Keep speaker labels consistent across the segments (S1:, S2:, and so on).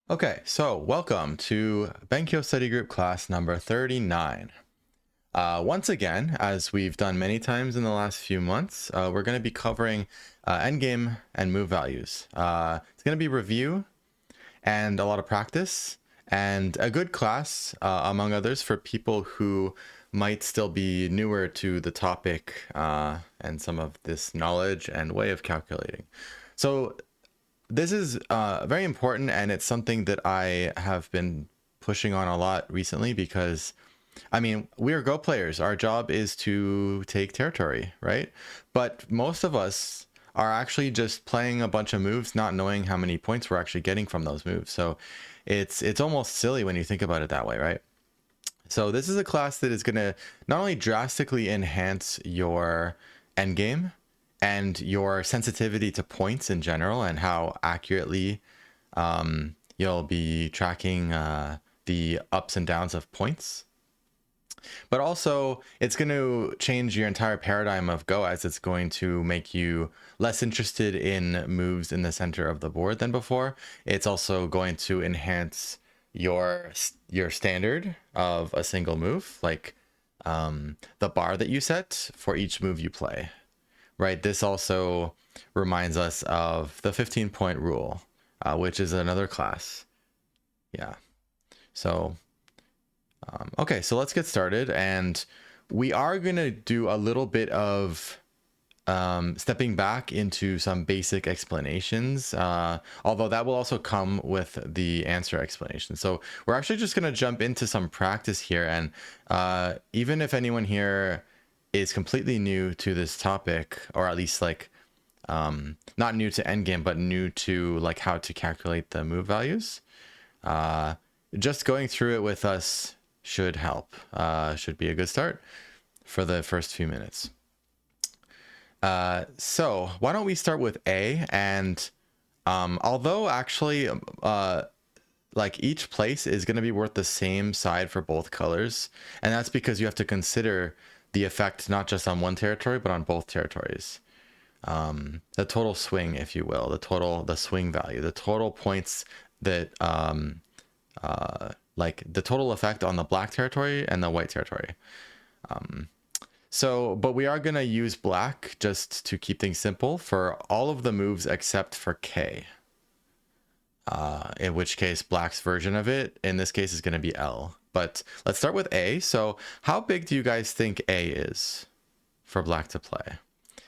S1: Okay, so welcome to BenKyo Study Group class number 39. Once again, as we've done many times in the last few months, we're going to be covering endgame and move values. It's going to be review and a lot of practice and a good class, among others, for people who might still be newer to the topic and some of this knowledge and way of calculating. So this is very important, and it's something that I have been pushing on a lot recently because, I mean, we are Go players. Our job is to take territory, right? But most of us are actually just playing a bunch of moves, not knowing how many points we're actually getting from those moves. So it's almost silly when you think about it that way, right? So this is a class that is going to not only drastically enhance your endgame and your sensitivity to points in general and how accurately you'll be tracking the ups and downs of points, but also it's going to change your entire paradigm of Go, as it's going to make you less interested in moves in the center of the board than before. It's also going to enhance your standard of a single move, like the bar that you set for each move you play, right? This also reminds us of the 15-point rule, which is another class. Yeah. So okay, so let's get started, and we are going to do a little bit of stepping back into some basic explanations, although that will also come with the answer explanation. So we're actually just going to jump into some practice here, and even if anyone here is completely new to this topic, or at least like not new to endgame, but new to like how to calculate the move values, just going through it with us should help. Should be a good start for the first few minutes. So why don't we start with A? And although actually like each place is going to be worth the same side for both colors, and that's because you have to consider the effect not just on one territory but on both territories. The total swing, if you will, the swing value, the total points that like the total effect on the black territory and the white territory. So, but we are going to use black just to keep things simple for all of the moves except for K. In which case black's version of it, in this case, is going to be L. But let's start with A. So how big do you guys think A is for black to play?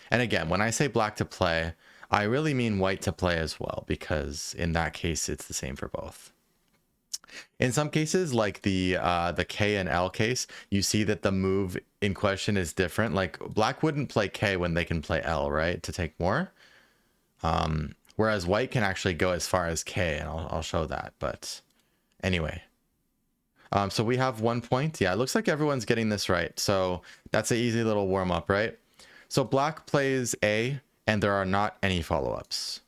S1: And again, when I say black to play, I really mean white to play as well, because in that case, it's the same for both. In some cases, like the K and L case, you see that the move in question is different. Like black wouldn't play K when they can play L, right, to take more. Whereas white can actually go as far as K, and I'll show that. But anyway, so we have 1 point. Yeah, it looks like everyone's getting this right. So that's an easy little warm up, right? So black plays A, and there are not any follow-ups.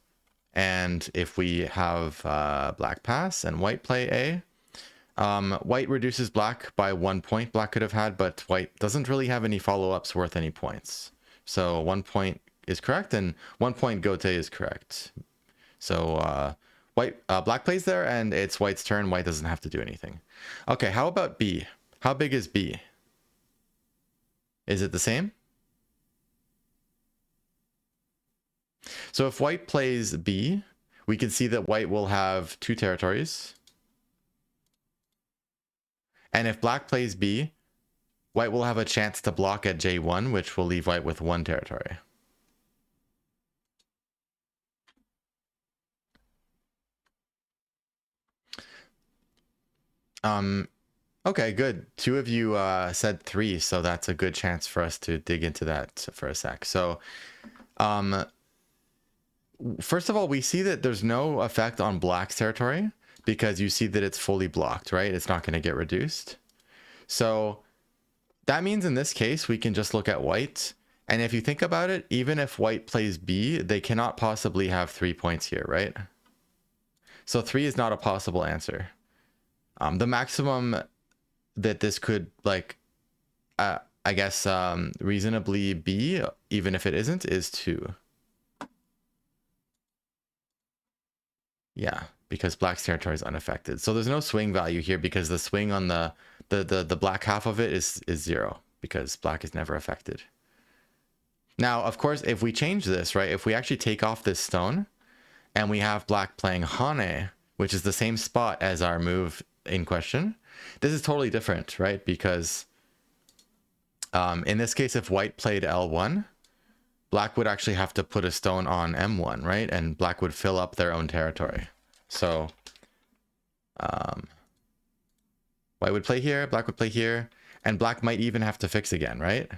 S1: And if we have black pass and white play A, white reduces black by 1 point black could have had, but white doesn't really have any follow-ups worth any points. So 1 point is correct, and 1 point Gote is correct. So black plays there, and it's white's turn. White doesn't have to do anything. Okay, how about B? How big is B? Is it the same? So if white plays B, we can see that white will have 2 territories. And if black plays B, white will have a chance to block at J1, which will leave white with 1 territory. Okay, good. 2 of you said 3, so that's a good chance for us to dig into that for a sec. So first of all, we see that there's no effect on black's territory because you see that it's fully blocked, right? It's not going to get reduced. So that means in this case, we can just look at white. And if you think about it, even if white plays B, they cannot possibly have 3 points here, right? So 3 is not a possible answer. The maximum that this could, like, I guess, reasonably be, even if it isn't, is 2. Yeah. because black's territory is unaffected. So there's no swing value here because the swing on the black half of it is 0 because black is never affected. Now, of course, if we change this, right, if we actually take off this stone and we have black playing Hane, which is the same spot as our move in question, this is totally different, right? Because in this case, if white played L1, black would actually have to put a stone on M1, right? And black would fill up their own territory. So white would play here, black would play here, and black might even have to fix again, right?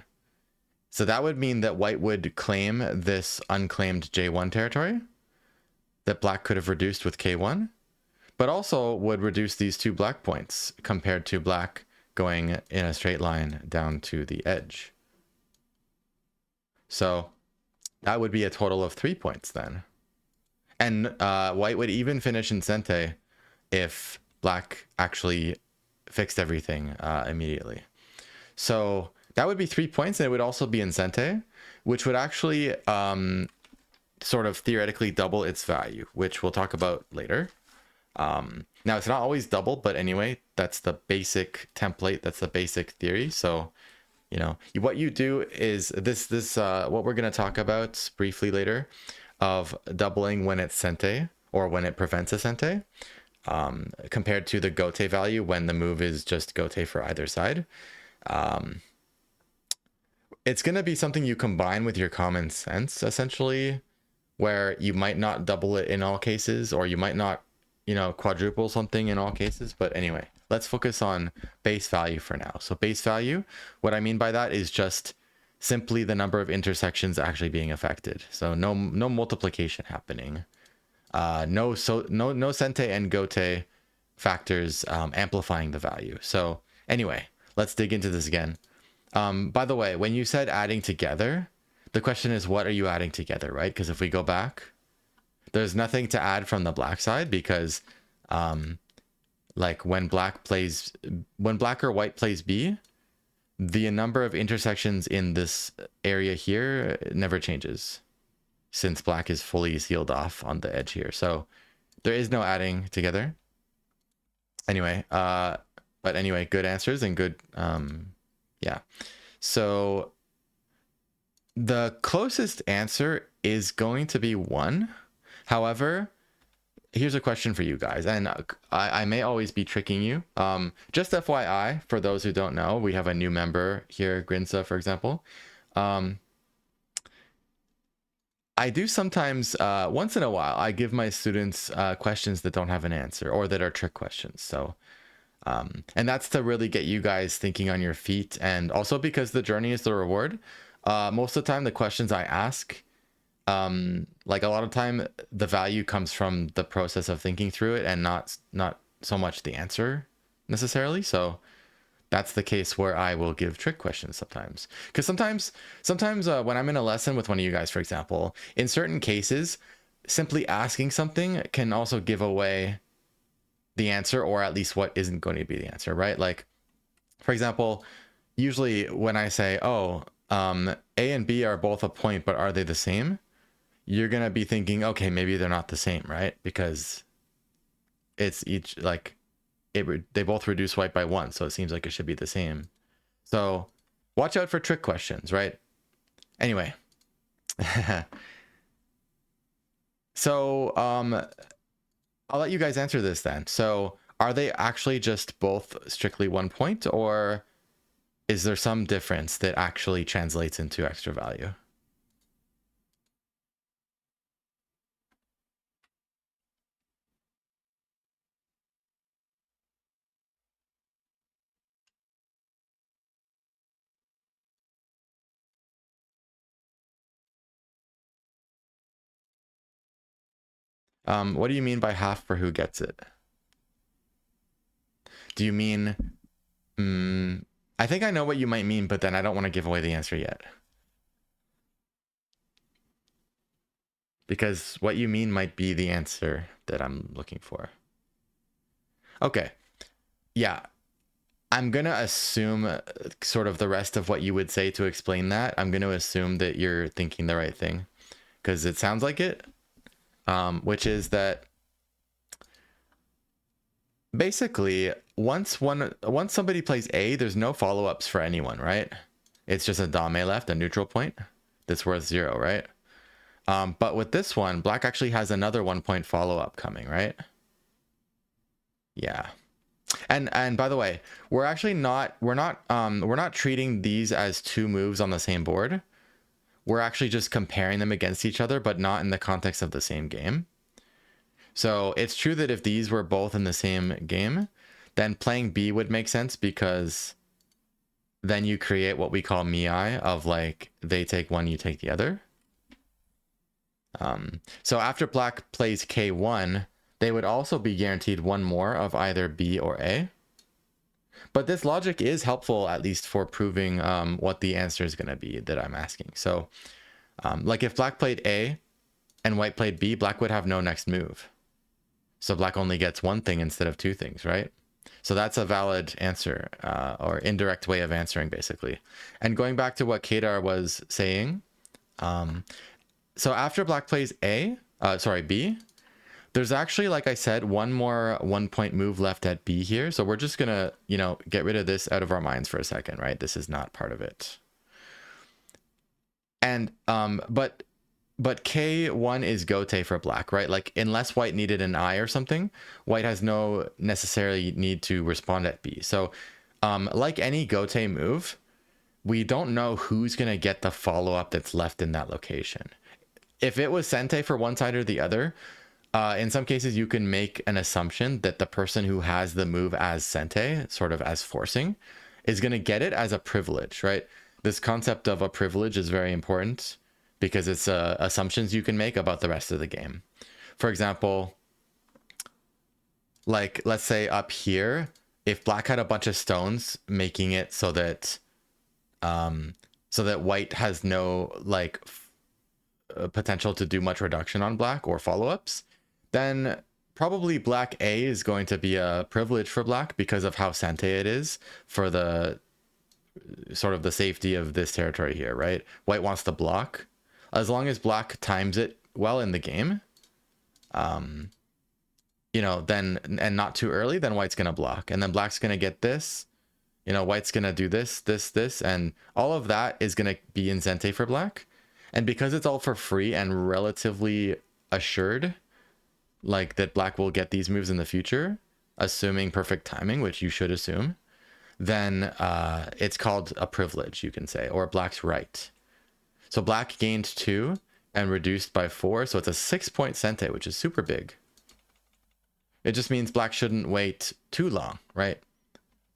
S1: So that would mean that white would claim this unclaimed J1 territory that black could have reduced with K1, but also would reduce these 2 black points compared to black going in a straight line down to the edge. So that would be a total of 3 points then. And white would even finish in Sente if black actually fixed everything immediately. So that would be 3 points, and it would also be in Sente, which would actually sort of theoretically double its value, which we'll talk about later. Now, it's not always double, but anyway, that's the basic template. That's the basic theory. So, you know, what you do is this what we're going to talk about briefly later of doubling when it's Sente or when it prevents a Sente, compared to the Gote value when the move is just Gote for either side. It's going to be something you combine with your common sense, essentially, where you might not double it in all cases, or you might not, you know, quadruple something in all cases. But anyway, let's focus on base value for now. So base value, what I mean by that is just simply the number of intersections actually being affected. So no multiplication happening. No Sente and Gote factors amplifying the value. So anyway, let's dig into this again. By the way, when you said adding together, the question is, what are you adding together, right? Because if we go back, there's nothing to add from the black side because like when black or white plays B, the number of intersections in this area here never changes since black is fully sealed off on the edge here. So there is no adding together. Anyway, but anyway, good answers and good, yeah. So the closest answer is going to be 1. However, here's a question for you guys, and I may always be tricking you. Just FYI, for those who don't know, we have a new member here, Grinza, for example. I do sometimes, once in a while, I give my students questions that don't have an answer or that are trick questions. So, and that's to really get you guys thinking on your feet, and also because the journey is the reward. Most of the time, the questions I ask, like a lot of time, the value comes from the process of thinking through it and not so much the answer necessarily. So that's the case where I will give trick questions sometimes. Because sometimes when I'm in a lesson with one of you guys, for example, in certain cases, simply asking something can also give away the answer, or at least what isn't going to be the answer, right? Like, for example, usually when I say, oh, A and B are both a point, but are they the same? You're going to be thinking, okay, maybe they're not the same, right? Because it's each, like, they both reduce white by 1, so it seems like it should be the same. So watch out for trick questions, right? Anyway. So I'll let you guys answer this then. So are they actually just both strictly 1 point, or is there some difference that actually translates into extra value? What do you mean by half for who gets it? Do you mean... I think I know what you might mean, but then I don't want to give away the answer yet. Because what you mean might be the answer that I'm looking for. Okay. Yeah. I'm going to assume sort of the rest of what you would say to explain that. I'm going to assume that you're thinking the right thing, because it sounds like it, which is that basically, once somebody plays A, there's no follow-ups for anyone, right? It's just a dame left, a neutral point that's worth 0, right? But with this one, black actually has another 1-point follow-up coming, right? Yeah. And by the way, we're not treating these as 2 moves on the same board. We're actually just comparing them against each other, but not in the context of the same game. So it's true that if these were both in the same game, then playing B would make sense, because then you create what we call miai of like they take one, you take the other. So after black plays K1, they would also be guaranteed one more of either B or A. But this logic is helpful, at least for proving what the answer is going to be that I'm asking. So like if black played A and white played B, black would have no next move. So black only gets one thing instead of 2 things, right? So that's a valid answer, or indirect way of answering, basically. And going back to what Kedar was saying, so after black plays B, there's actually, like I said, one more 1-point move left at B here. So we're just gonna, get rid of this out of our minds for a second, right? This is not part of it. And but K1 is gote for black, right? Like unless white needed an I or something, white has no necessarily need to respond at B. So like any gote move, we don't know who's going to get the follow-up that's left in that location. If it was sente for one side or the other, in some cases you can make an assumption that the person who has the move as sente, sort of as forcing, is going to get it as a privilege, right? This concept of a privilege is very important, because it's assumptions you can make about the rest of the game. For example, like let's say up here, if black had a bunch of stones, making it so that white has no potential to do much reduction on black or follow-ups, then probably black A is going to be a privilege for black because of how sente it is for the sort of the safety of this territory here, right? White wants to block. As long as black times it well in the game, then, and not too early, then white's going to block. And then black's going to get this, white's going to do this, and all of that is going to be in sente for black. And because it's all for free and relatively assured, like that black will get these moves in the future, assuming perfect timing, which you should assume, then it's called a privilege, you can say, or black's right. So black gained 2 and reduced by 4. So it's a 6-point sente, which is super big. It just means black shouldn't wait too long, right?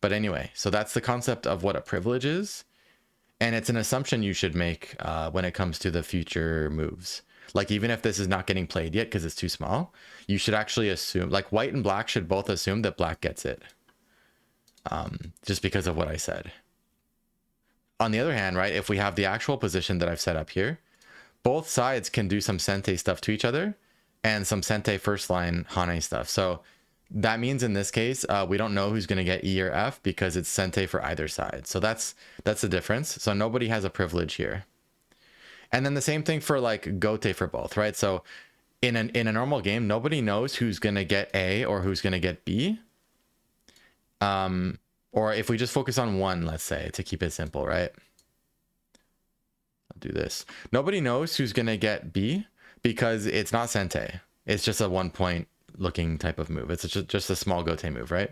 S1: But anyway, so that's the concept of what a privilege is. And it's an assumption you should make when it comes to the future moves. Like even if this is not getting played yet because it's too small, you should actually assume, like white and black should both assume that black gets it. Just because of what I said. On the other hand, right, if we have the actual position that I've set up here, both sides can do some sente stuff to each other and some sente first line hane stuff. So that means in this case, we don't know who's going to get E or F because it's sente for either side. So that's the difference. So nobody has a privilege here. And then the same thing for like gote for both, right? So in a normal game, nobody knows who's going to get A or who's going to get B. Or if we just focus on one, let's say, to keep it simple, right? I'll do this. Nobody knows who's going to get B because it's not sente. It's just a 1-point looking type of move. It's just a small gote move, right?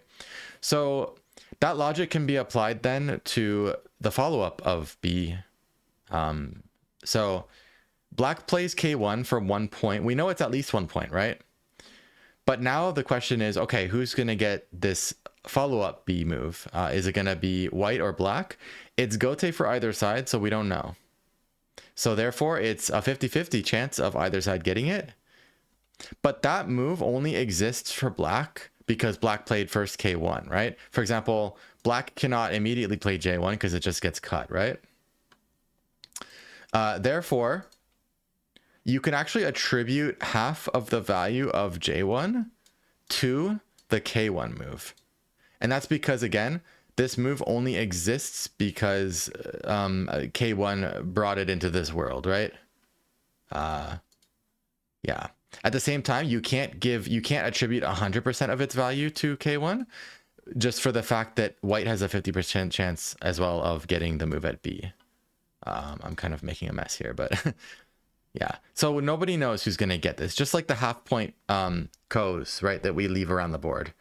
S1: So that logic can be applied then to the follow-up of B. So black plays K1 for 1 point. We know it's at least 1 point, right? But now the question is, okay, who's going to get this follow-up B move? Is it going to be white or black? It's gote for either side, so we don't know. So therefore, it's a 50-50 chance of either side getting it. But that move only exists for black because black played first K1, right? For example, black cannot immediately play J1 because it just gets cut, right? Therefore, you can actually attribute half of the value of J1 to the K1 move. And that's because, again, this move only exists because K1 brought it into this world, right? Yeah. At the same time, you can't attribute 100% of its value to K1, just for the fact that white has a 50% chance as well of getting the move at B. I'm kind of making a mess here, but yeah. So nobody knows who's going to get this, just like the half point co's, right, that we leave around the board.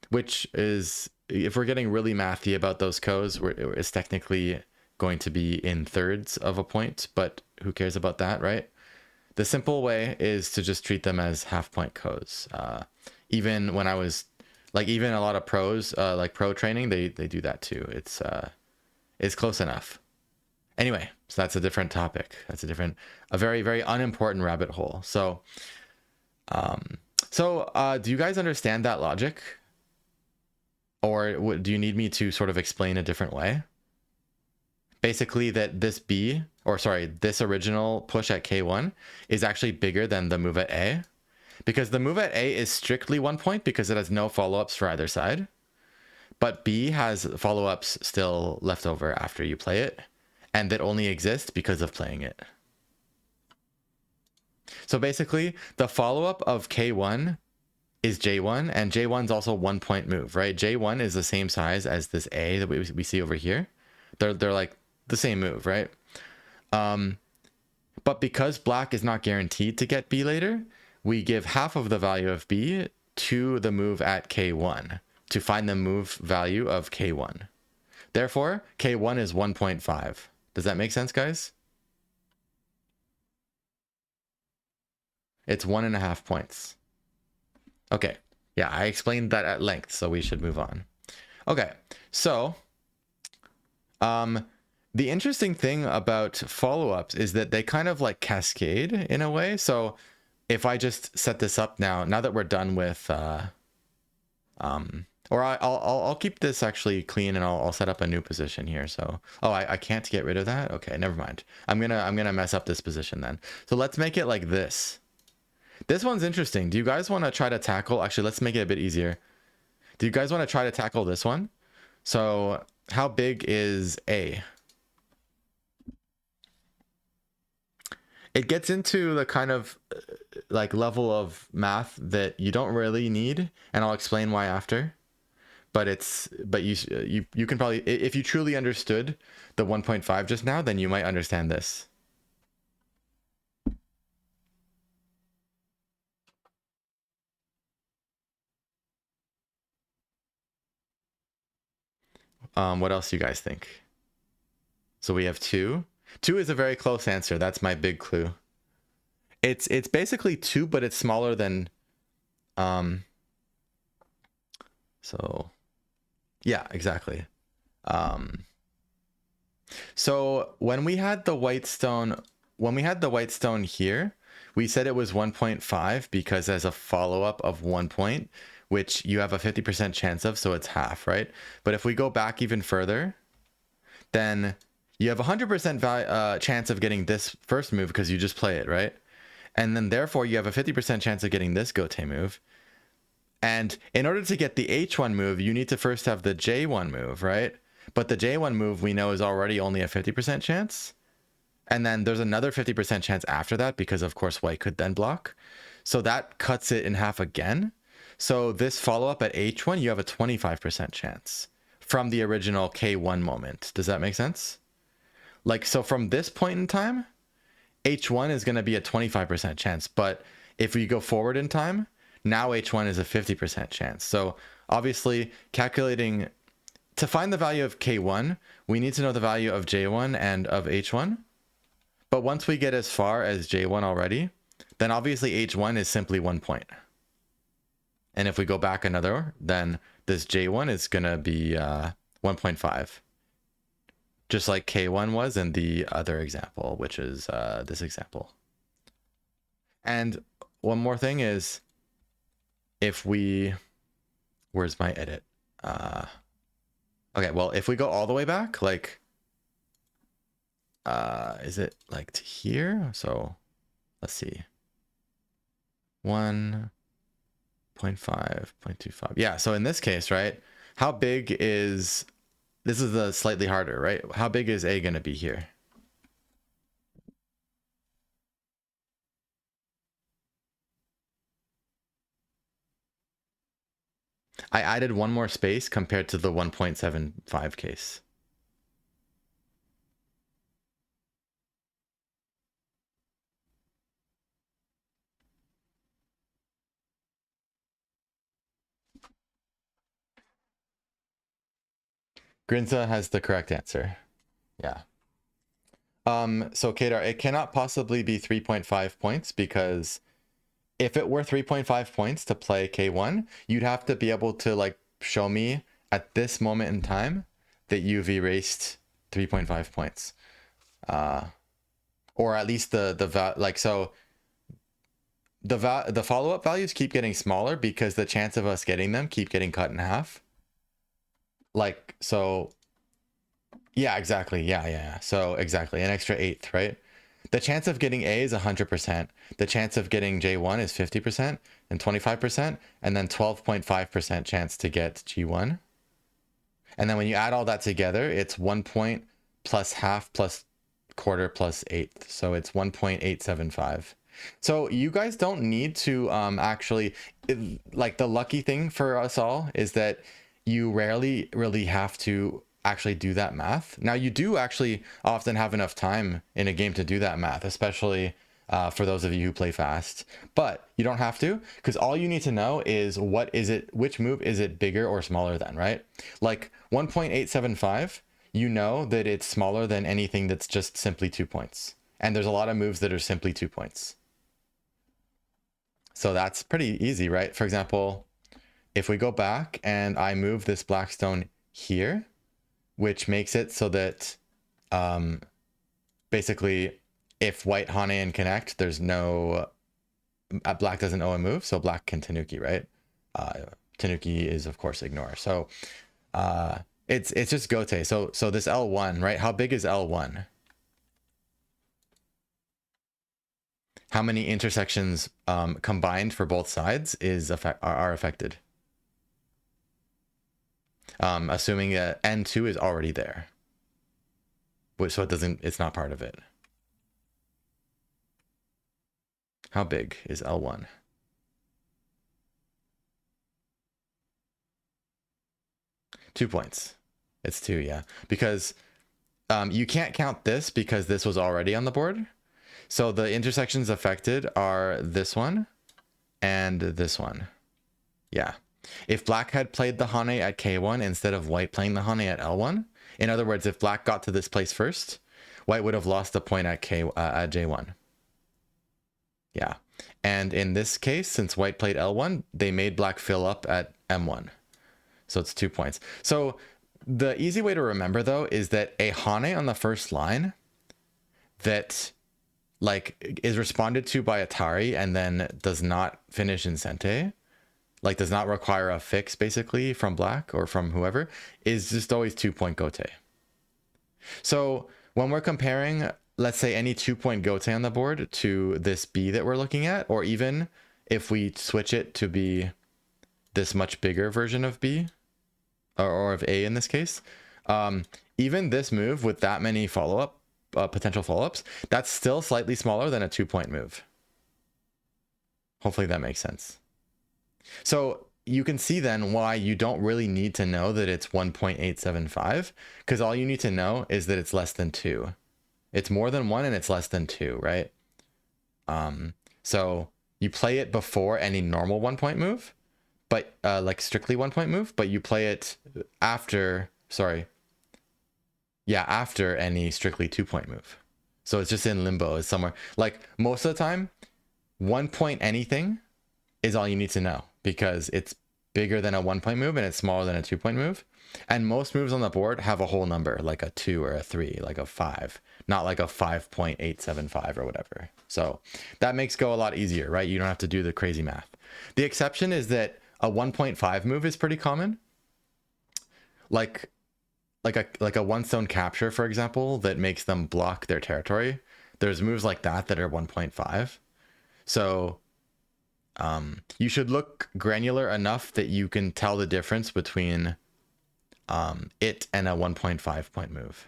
S1: Which is, if we're getting really mathy about those co's, it's technically going to be in thirds of a point, but who cares about that, right? The simple way is to just treat them as half point co's. Even when I was like, even a lot of pros, like pro training, they do that too. It's close enough. Anyway, so that's a different topic. That's a very, very unimportant rabbit hole. So, do you guys understand that logic? Or do you need me to sort of explain a different way? Basically that this this original push at K1 is actually bigger than the move at A, because the move at A is strictly 1 point because it has no follow-ups for either side. But B has follow-ups still left over after you play it, and that only exist because of playing it. So basically, the follow-up of K1 is J1, and J1's also 1 point move, right? J1 is the same size as this A that we see over here. They're like the same move, right? But because black is not guaranteed to get B later, we give half of the value of B to the move at K1 to find the move value of K1. Therefore, K1 is 1.5. Does that make sense, guys? It's 1.5 points. Okay, yeah, I explained that at length, so we should move on. Okay, so the interesting thing about follow-ups is that they kind of like cascade in a way. So if I just set this up now that we're done with, or I'll keep this actually clean and I'll set up a new position here. So, oh, I can't get rid of that. Okay, never mind. I'm gonna mess up this position then. So let's make it like this. This one's interesting. Do you guys want to try to tackle? Actually, let's make it a bit easier. Do you guys want to try to tackle this one? So how big is A? It gets into the kind of like level of math that you don't really need, and I'll explain why after. But you can probably, if you truly understood the 1.5 just now, then you might understand this. What else do you guys think? So we have 2. 2 is a very close answer. That's my big clue. It's basically 2, but it's smaller than so yeah, exactly. So when we had the white stone here, we said it was 1.5 because as a follow-up of 1 point, which you have a 50% chance of, so it's half, right? But if we go back even further, then you have a 100% chance of getting this first move because you just play it, right? And then therefore you have a 50% chance of getting this gote move. And in order to get the H1 move, you need to first have the J1 move, right? But the J1 move we know is already only a 50% chance. And then there's another 50% chance after that because of course white could then block. So that cuts it in half again. So this follow-up at H1, you have a 25% chance from the original K1 moment. Does that make sense? Like, so from this point in time, H1 is going to be a 25% chance. But if we go forward in time, now H1 is a 50% chance. So obviously calculating, to find the value of K1, we need to know the value of J1 and of H1. But once we get as far as J1 already, then obviously H1 is simply 1 point. And if we go back another, then this J1 is going to be 1.5. Just like K1 was in the other example, which is this example. And one more thing is, if we, where's my edit? Okay, well, if we go all the way back, like, is it like to here? So let's see. 1.5, 0.25. Yeah, so in this case, right, how big is, this is the slightly harder, right? How big is A going to be here? I added one more space compared to the 1.75 case. Grinza has the correct answer. Yeah. So Kadar, it cannot possibly be 3.5 points because if it were 3.5 points to play K1, you'd have to be able to like show me at this moment in time that you've erased 3.5 points. Or at least the follow-up values keep getting smaller because the chance of us getting them keep getting cut in half. Like, so yeah, exactly. Yeah. So exactly an extra eighth, right? The chance of getting A is 100%. The chance of getting J1 is 50% and 25%, and then 12.5% chance to get G1. And then when you add all that together, it's 1 point plus half plus quarter plus eighth. So it's 1.875. So you guys don't need to actually, like the lucky thing for us all is that you rarely really have to actually do that math. Now you do actually often have enough time in a game to do that math, especially for those of you who play fast, but you don't have to, because all you need to know is which move is it bigger or smaller than, right? Like 1.875, you know that it's smaller than anything that's just simply 2 points. And there's a lot of moves that are simply 2 points. So that's pretty easy, right? For example, if we go back and I move this black stone here, which makes it so that basically if white Hane and connect, there's no, black doesn't owe a move, so black can Tanuki, right? Tanuki is of course ignore. So it's just Gote. So this L1, right? How big is L1? How many intersections combined for both sides are affected? Assuming N2 is already there, so it's not part of it. How big is L1? Two points. It's 2, yeah. Because you can't count this because this was already on the board. So the intersections affected are this one and this one. Yeah. If black had played the Hane at K1 instead of white playing the Hane at L1, in other words, if black got to this place first, white would have lost a point at J1. Yeah. And in this case, since white played L1, they made black fill up at M1. So it's 2 points. So the easy way to remember, though, is that a Hane on the first line that like is responded to by Atari and then does not finish in Sente, like does not require a fix basically from black or from whoever, is just always 2 point Gote. So when we're comparing, let's say any 2 point Gote on the board to this B that we're looking at, or even if we switch it to be this much bigger version of B or of A in this case, even this move with that many potential follow-ups, that's still slightly smaller than a 2 point move. Hopefully that makes sense. So you can see then why you don't really need to know that it's 1.875, because all you need to know is that it's less than 2. It's more than 1 and it's less than 2, right? So you play it before any normal 1 point move, but like strictly 1 point move, but you play it after, after any strictly 2 point move. So it's just in limbo, it's somewhere. Like most of the time, 1 point anything is all you need to know, because it's bigger than a 1 point move and it's smaller than a 2 point move. And most moves on the board have a whole number, like a 2 or a 3, like a 5, not like a 5.875 or whatever. So that makes Go a lot easier, right? You don't have to do the crazy math. The exception is that a 1.5 move is pretty common. Like a one stone capture, for example, that makes them block their territory. There's moves like that are 1.5. So you should look granular enough that you can tell the difference between it and a 1.5 point move.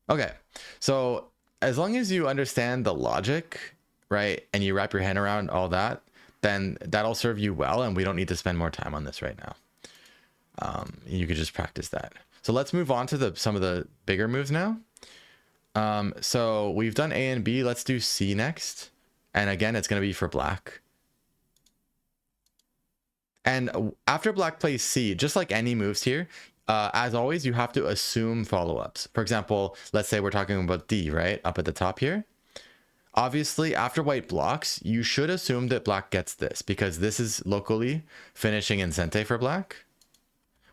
S1: Okay, so as long as you understand the logic, right, and you wrap your head around all that, then that'll serve you well, and we don't need to spend more time on this right now. You could just practice that. So let's move on to some of the bigger moves now. So we've done A and B. Let's do C next. And again, it's going to be for black. And after black plays C, just like any moves here, as always, you have to assume follow-ups. For example, let's say we're talking about D, right? Up at the top here. Obviously, after white blocks, you should assume that black gets this because this is locally finishing in sente for black.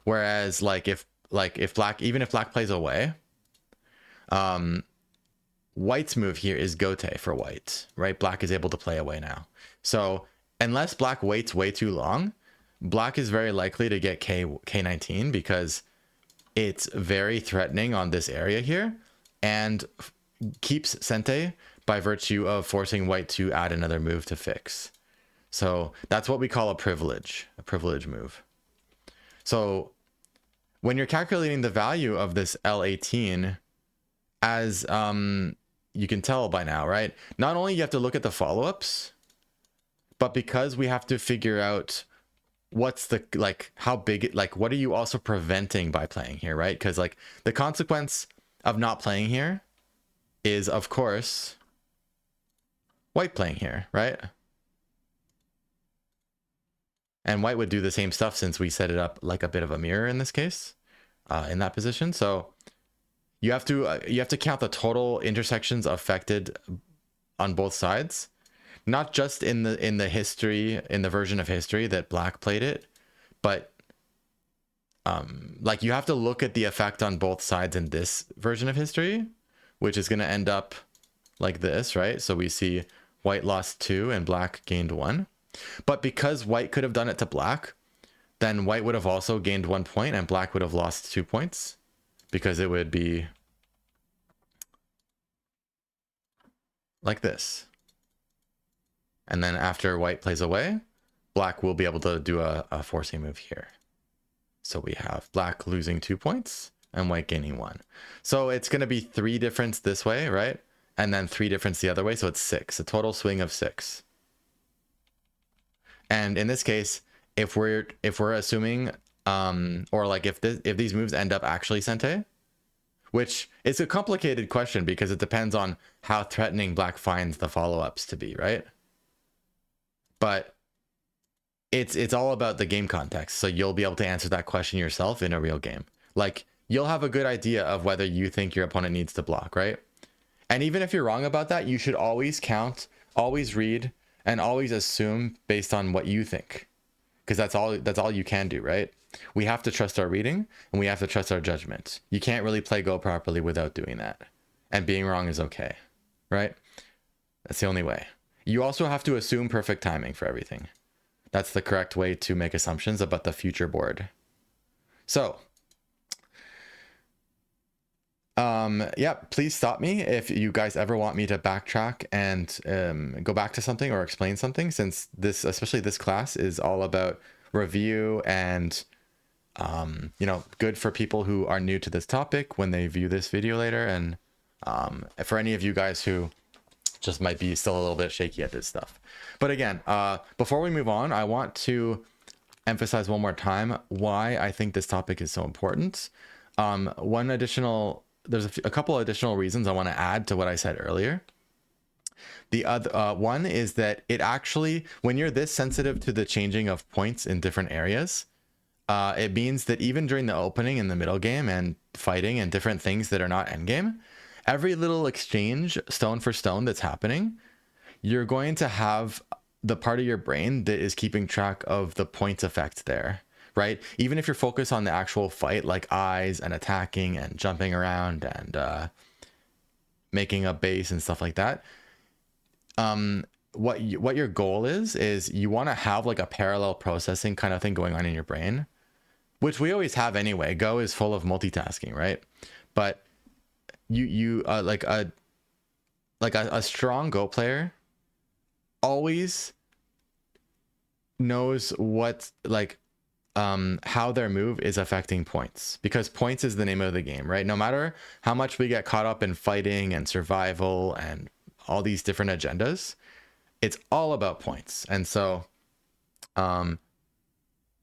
S1: Whereas if black, even if black plays away, white's move here is gote for white, right? Black is able to play away now. So unless black waits way too long, black is very likely to get K19 because it's very threatening on this area here and keeps sente by virtue of forcing white to add another move to fix. So that's what we call a privilege move. So when you're calculating the value of this L18, as you can tell by now, right? Not only you have to look at the follow-ups, but because we have to figure out what's the, how big it, what are you also preventing by playing here, right? Because the consequence of not playing here is, of course, white playing here, right? And white would do the same stuff since we set it up like a bit of a mirror in this case, in that position. So you have to count the total intersections affected on both sides, not just in the history, in the version of history that black played it, but you have to look at the effect on both sides in this version of history, which is going to end up like this, right? So we see white lost 2 and black gained 1. But because white could have done it to black, then white would have also gained 1 point and black would have lost 2 points because it would be like this. And then after white plays away, black will be able to do a forcing move here. So we have black losing 2 points and white gaining 1. So it's going to be 3 difference this way, right? And then 3 difference the other way. So it's 6, a total swing of 6. And in this case, if we're assuming, or if these moves end up actually sente, which is a complicated question because it depends on how threatening black finds the follow-ups to be, right? But it's all about the game context. So you'll be able to answer that question yourself in a real game. You'll have a good idea of whether you think your opponent needs to block, right? And even if you're wrong about that, you should always count, always read, and always assume based on what you think. Because that's all you can do, right? We have to trust our reading and we have to trust our judgment. You can't really play Go properly without doing that. And being wrong is okay, right? That's the only way. You also have to assume perfect timing for everything. That's the correct way to make assumptions about the future board. So, yeah, please stop me if you guys ever want me to backtrack and go back to something or explain something, since this, especially this class, is all about review and good for people who are new to this topic when they view this video later, and for any of you guys who just might be still a little bit shaky at this stuff. But again, before we move on, I want to emphasize one more time why I think this topic is so important. There's a couple additional reasons I want to add to what I said earlier. The other one is that it actually, when you're this sensitive to the changing of points in different areas, it means that even during the opening and the middle game and fighting and different things that are not endgame, every little exchange stone for stone that's happening, you're going to have the part of your brain that is keeping track of the points effect there, right? Even if you're focused on the actual fight, like eyes and attacking and jumping around and making a base and stuff like that, what your goal is you want to have like a parallel processing kind of thing going on in your brain, which we always have anyway. Go is full of multitasking, right? But you like a strong Go player always knows what how their move is affecting points, because points is the name of the game, right? No matter how much we get caught up in fighting and survival and all these different agendas, it's all about points. And so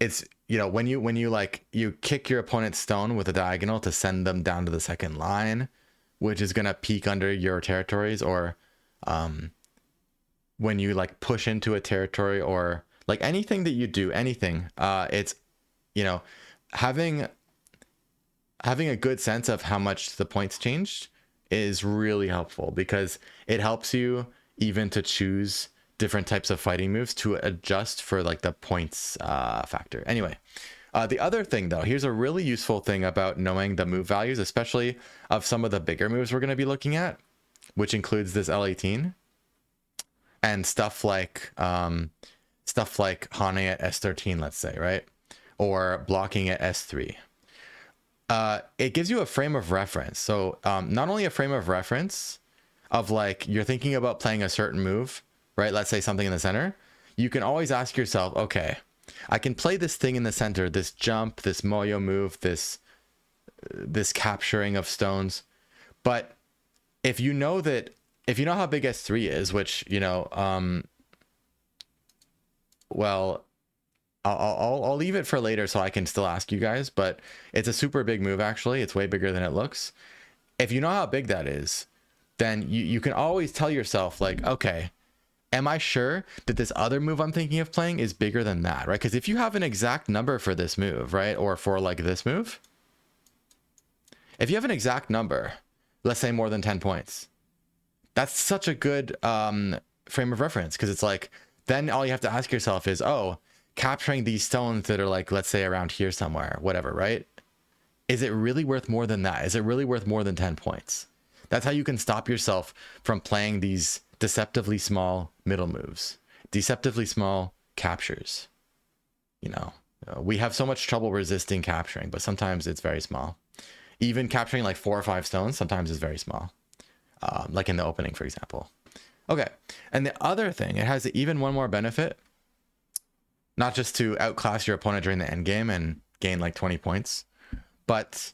S1: it's you know, when you like you kick your opponent's stone with a diagonal to send them down to the second line, which is gonna peek under your territories, or when you like push into a territory, or like anything that you do, anything, it's, you know, having a good sense of how much the points changed is really helpful, because it helps you even to choose different types of fighting moves to adjust for like the points factor. Anyway, the other thing though, here's a really useful thing about knowing the move values, especially of some of the bigger moves we're going to be looking at, which includes this L18 and stuff like Hane at S13, let's say, right? Or blocking at S3. It gives you a frame of reference. So not only a frame of reference of like you're thinking about playing a certain move, right? Let's say something in the center. You can always ask yourself, okay, I can play this thing in the center, this jump, this moyo move, this capturing of stones. But if you know how big S3 is, which, you know, well, I'll leave it for later so I can still ask you guys, but it's a super big move. Actually, it's way bigger than it looks. If you know how big that is, then you can always tell yourself like, okay, am I sure that this other move I'm thinking of playing is bigger than that, right? Because if you have an exact number for this move, right, or for like this move, if you have an exact number, let's say more than 10 points, that's such a good frame of reference, because it's like, then all you have to ask yourself is, oh, capturing these stones that are like, let's say around here somewhere, whatever, right? Is it really worth more than that? Is it really worth more than 10 points? That's how you can stop yourself from playing these deceptively small middle moves, deceptively small captures. You know, we have so much trouble resisting capturing, but sometimes it's very small. Even capturing like 4 or 5 stones sometimes is very small, like in the opening, for example. Okay, and the other thing, it has even one more benefit, not just to outclass your opponent during the end game and gain like 20 points, but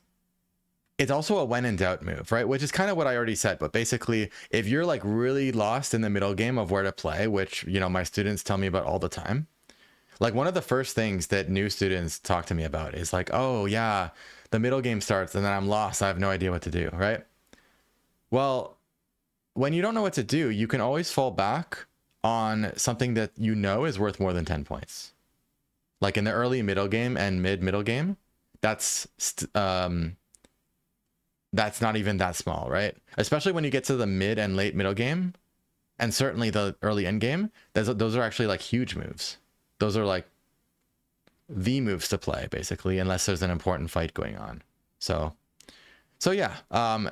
S1: it's also a when in doubt move, right? Which is kind of what I already said. But basically, if you're like really lost in the middle game of where to play, which, you know, my students tell me about all the time, like one of the first things that new students talk to me about is like, oh yeah, the middle game starts and then I'm lost. I have no idea what to do, right? Well, when you don't know what to do, you can always fall back on something that you know is worth more than 10 points. Like in the early middle game and middle game, that's not even that small, right? Especially when you get to the mid and late middle game, and certainly the early end game, those are actually like huge moves. Those are like the moves to play, basically, unless there's an important fight going on. So yeah,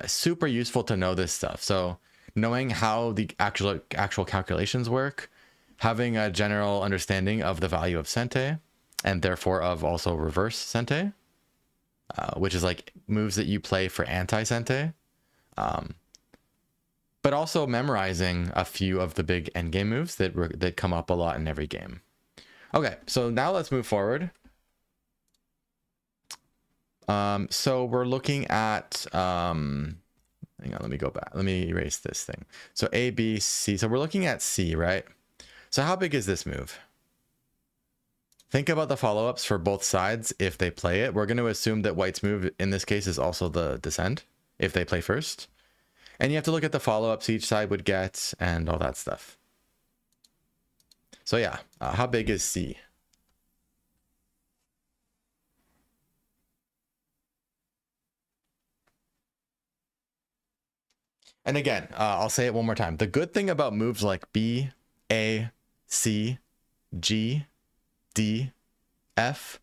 S1: super useful to know this stuff. So knowing how the actual calculations work, having a general understanding of the value of sente, and therefore of also reverse sente, which is like moves that you play for anti-sente, but also memorizing a few of the big endgame moves that come up a lot in every game. Okay, so now let's move forward. So we're looking at, hang on, let me go back. Let me erase this thing. So A, B, C. So we're looking at C, right? So how big is this move? Think about the follow-ups for both sides if they play it. We're going to assume that white's move in this case is also the descent if they play first. And you have to look at the follow-ups each side would get and all that stuff. So yeah, how big is C? And again, I'll say it one more time. The good thing about moves like B, A, C, G, D, F,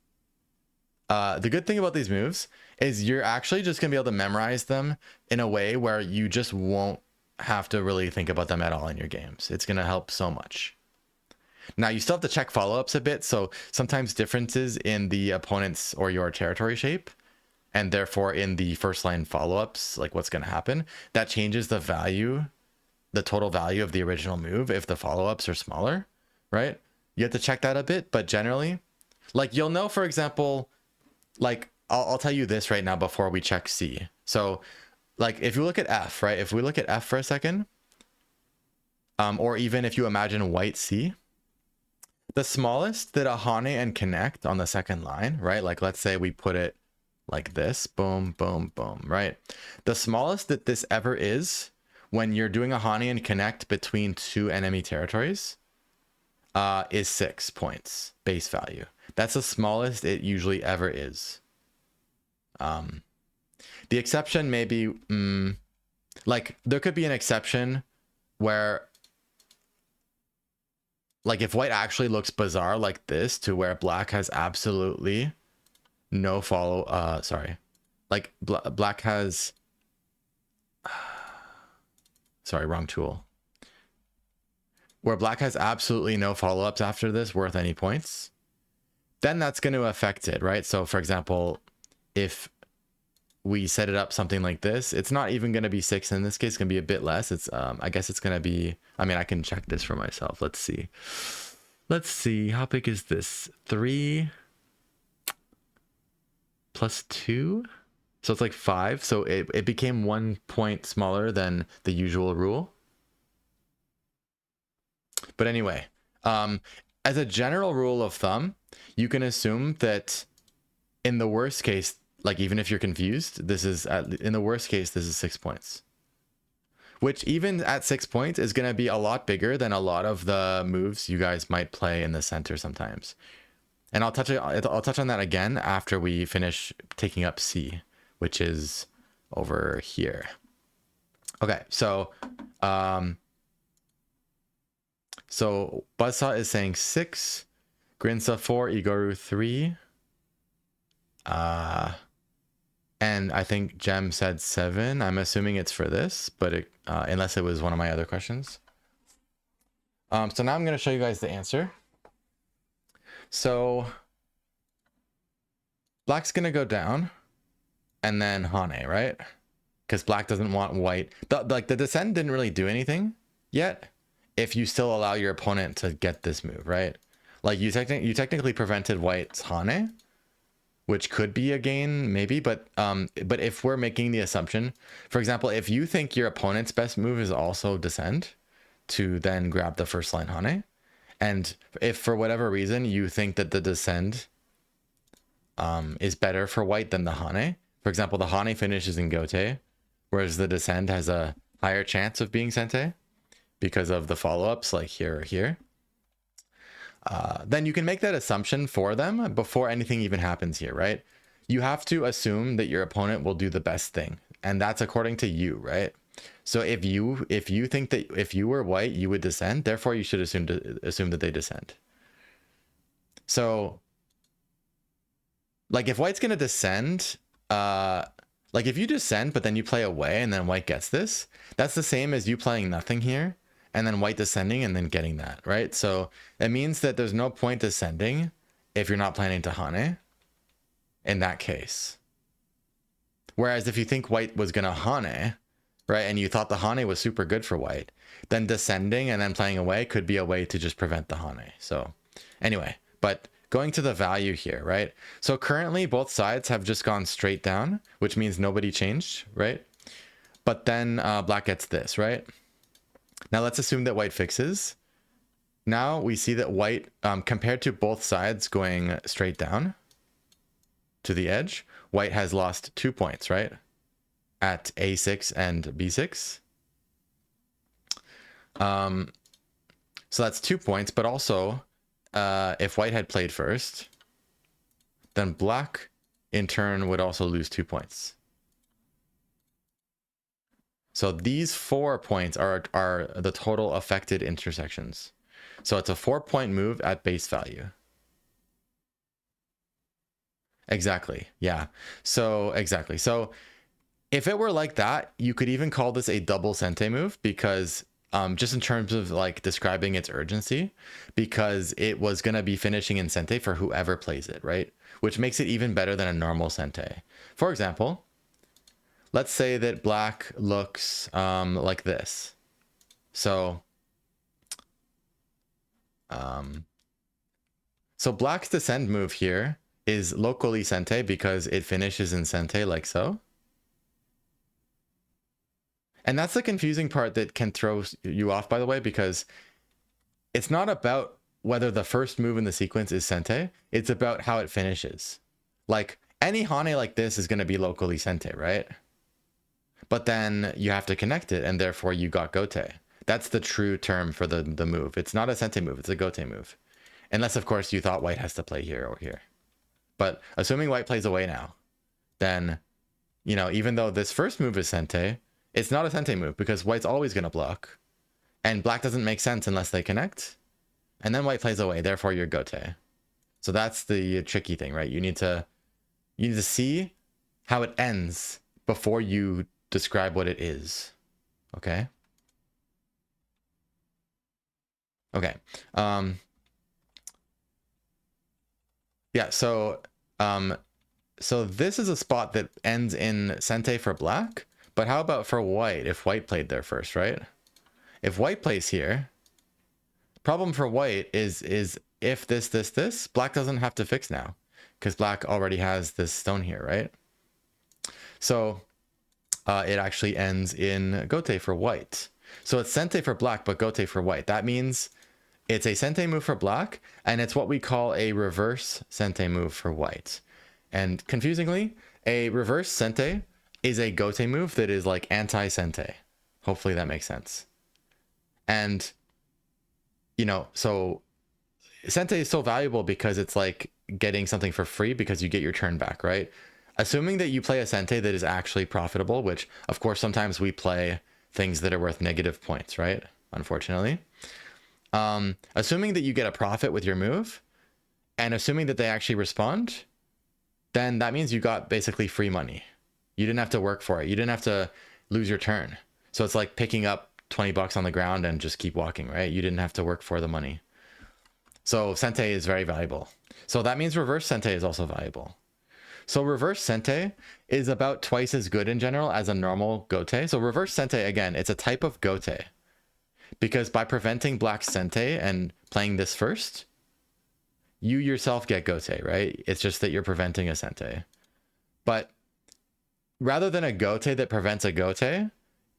S1: the good thing about these moves is you're actually just gonna be able to memorize them in a way where you just won't have to really think about them at all in your games. It's gonna help so much. Now you still have to check follow-ups a bit, so sometimes differences in the opponent's or your territory shape, and therefore in the first line follow-ups, like what's gonna happen, that changes the value, the total value of the original move if the follow-ups are smaller, right? You have to check that a bit, but generally, like you'll know, for example, like I'll tell you this right now before we check C. So like if you look at F, right? If we look at F for a second, or even if you imagine white C, The smallest that a Hane and connect on the second line, right? Like let's say we put it like this, boom, boom, boom, right? The smallest that this ever is when you're doing a Hane and connect between two enemy territories is 6 points base value. That's the smallest it usually ever is. The exception may be, like there could be an exception where like if white actually looks bizarre like this to where black has absolutely no follow, sorry, like black has, sorry, wrong tool, where black has absolutely no follow-ups after this worth any points, then that's going to affect it, right? So for example, if we set it up something like this, it's not even going to be 6 in this case. It's going to be a bit less. It's I guess it's going to be, I mean, I can check this for myself. Let's see how big is this? 3 plus 2, so it's like 5. So it became 1 point smaller than the usual rule. But anyway, as a general rule of thumb, you can assume that in the worst case, like even if you're confused, this is in the worst case, this is 6 points, which even at 6 points is going to be a lot bigger than a lot of the moves you guys might play in the center sometimes. And I'll touch on that again after we finish taking up C, which is over here. Okay, so Buzzsaw is saying 6, Grinsa 4, Igoru 3. And I think Jem said 7. I'm assuming it's for this, but unless it was one of my other questions. So now I'm going to show you guys the answer. So black's going to go down and then Hane, right? Because black doesn't want white. Like the descend didn't really do anything yet if you still allow your opponent to get this move, right? Like you technically prevented white's Hane, which could be a gain maybe, but if we're making the assumption, for example, if you think your opponent's best move is also descend to then grab the first line Hane, and if for whatever reason you think that the descend is better for white than the Hane, for example, the Hane finishes in Gote, whereas the descend has a higher chance of being Sente because of the follow-ups like here or here, then you can make that assumption for them before anything even happens here, right? You have to assume that your opponent will do the best thing, and that's according to you, right? So if you think that if you were white you would descend, therefore you should assume that they descend. So like if white's gonna descend, like if you descend but then you play away and then white gets this, that's the same as you playing nothing here and then white descending and then getting that, right? So it means that there's no point descending if you're not planning to Hane in that case. Whereas if you think white was gonna Hane, right, and you thought the Hane was super good for white, then descending and then playing away could be a way to just prevent the Hane. So anyway, but going to the value here, right? So currently both sides have just gone straight down, which means nobody changed, right? But then black gets this, right? Now let's assume that white fixes. Now we see that white, compared to both sides going straight down to the edge, white has lost 2 points, right? At A6 and B6. So that's 2 points, but also if white had played first, then black in turn would also lose 2 points. So these 4 points are the total affected intersections. So it's a 4-point move at base value. Exactly. Yeah. So exactly. So if it were like that, you could even call this a double Sente move because just in terms of like describing its urgency, because it was going to be finishing in Sente for whoever plays it, right? Which makes it even better than a normal Sente. For example, let's say that black looks like this. So, so black's descend move here is locally Sente because it finishes in Sente like so. And that's the confusing part that can throw you off, by the way, because it's not about whether the first move in the sequence is sente. It's about how it finishes. Like any hane like this is going to be locally sente, right? But then you have to connect it, and therefore you got gote. That's the true term for the move. It's not a sente move, it's a gote move. Unless, of course, you thought white has to play here or here. But assuming white plays away now, then, you know, even though this first move is sente, it's not a sente move because white's always going to block. And black doesn't make sense unless they connect. And then white plays away, therefore you're gote. So that's the tricky thing, right? You need to see how it ends before you describe what it is. Okay? Okay. Yeah, so this is a spot that ends in sente for black, but how about for white if white played there first, right? If white plays here, problem for white is if this, black doesn't have to fix now because black already has this stone here, right? So it actually ends in gote for white. So it's sente for black, but gote for white. That means it's a sente move for black, and it's what we call a reverse sente move for white. And confusingly, a reverse sente is a gote move that is like anti-sente. Hopefully that makes sense. And, you know, so sente is so valuable because it's like getting something for free because you get your turn back, right? Assuming that you play a sente that is actually profitable, which of course sometimes we play things that are worth negative points, right? Unfortunately. Assuming that you get a profit with your move, and assuming that they actually respond, then that means you got basically free money. You didn't have to work for it. You didn't have to lose your turn. So it's like picking up 20 bucks on the ground and just keep walking, right? You didn't have to work for the money. So sente is very valuable. So that means reverse sente is also valuable. So reverse sente is about twice as good in general as a normal gote. So reverse sente, again, it's a type of gote. Because by preventing black sente and playing this first, you yourself get gote, right? It's just that you're preventing a sente. But rather than a gote that prevents a gote,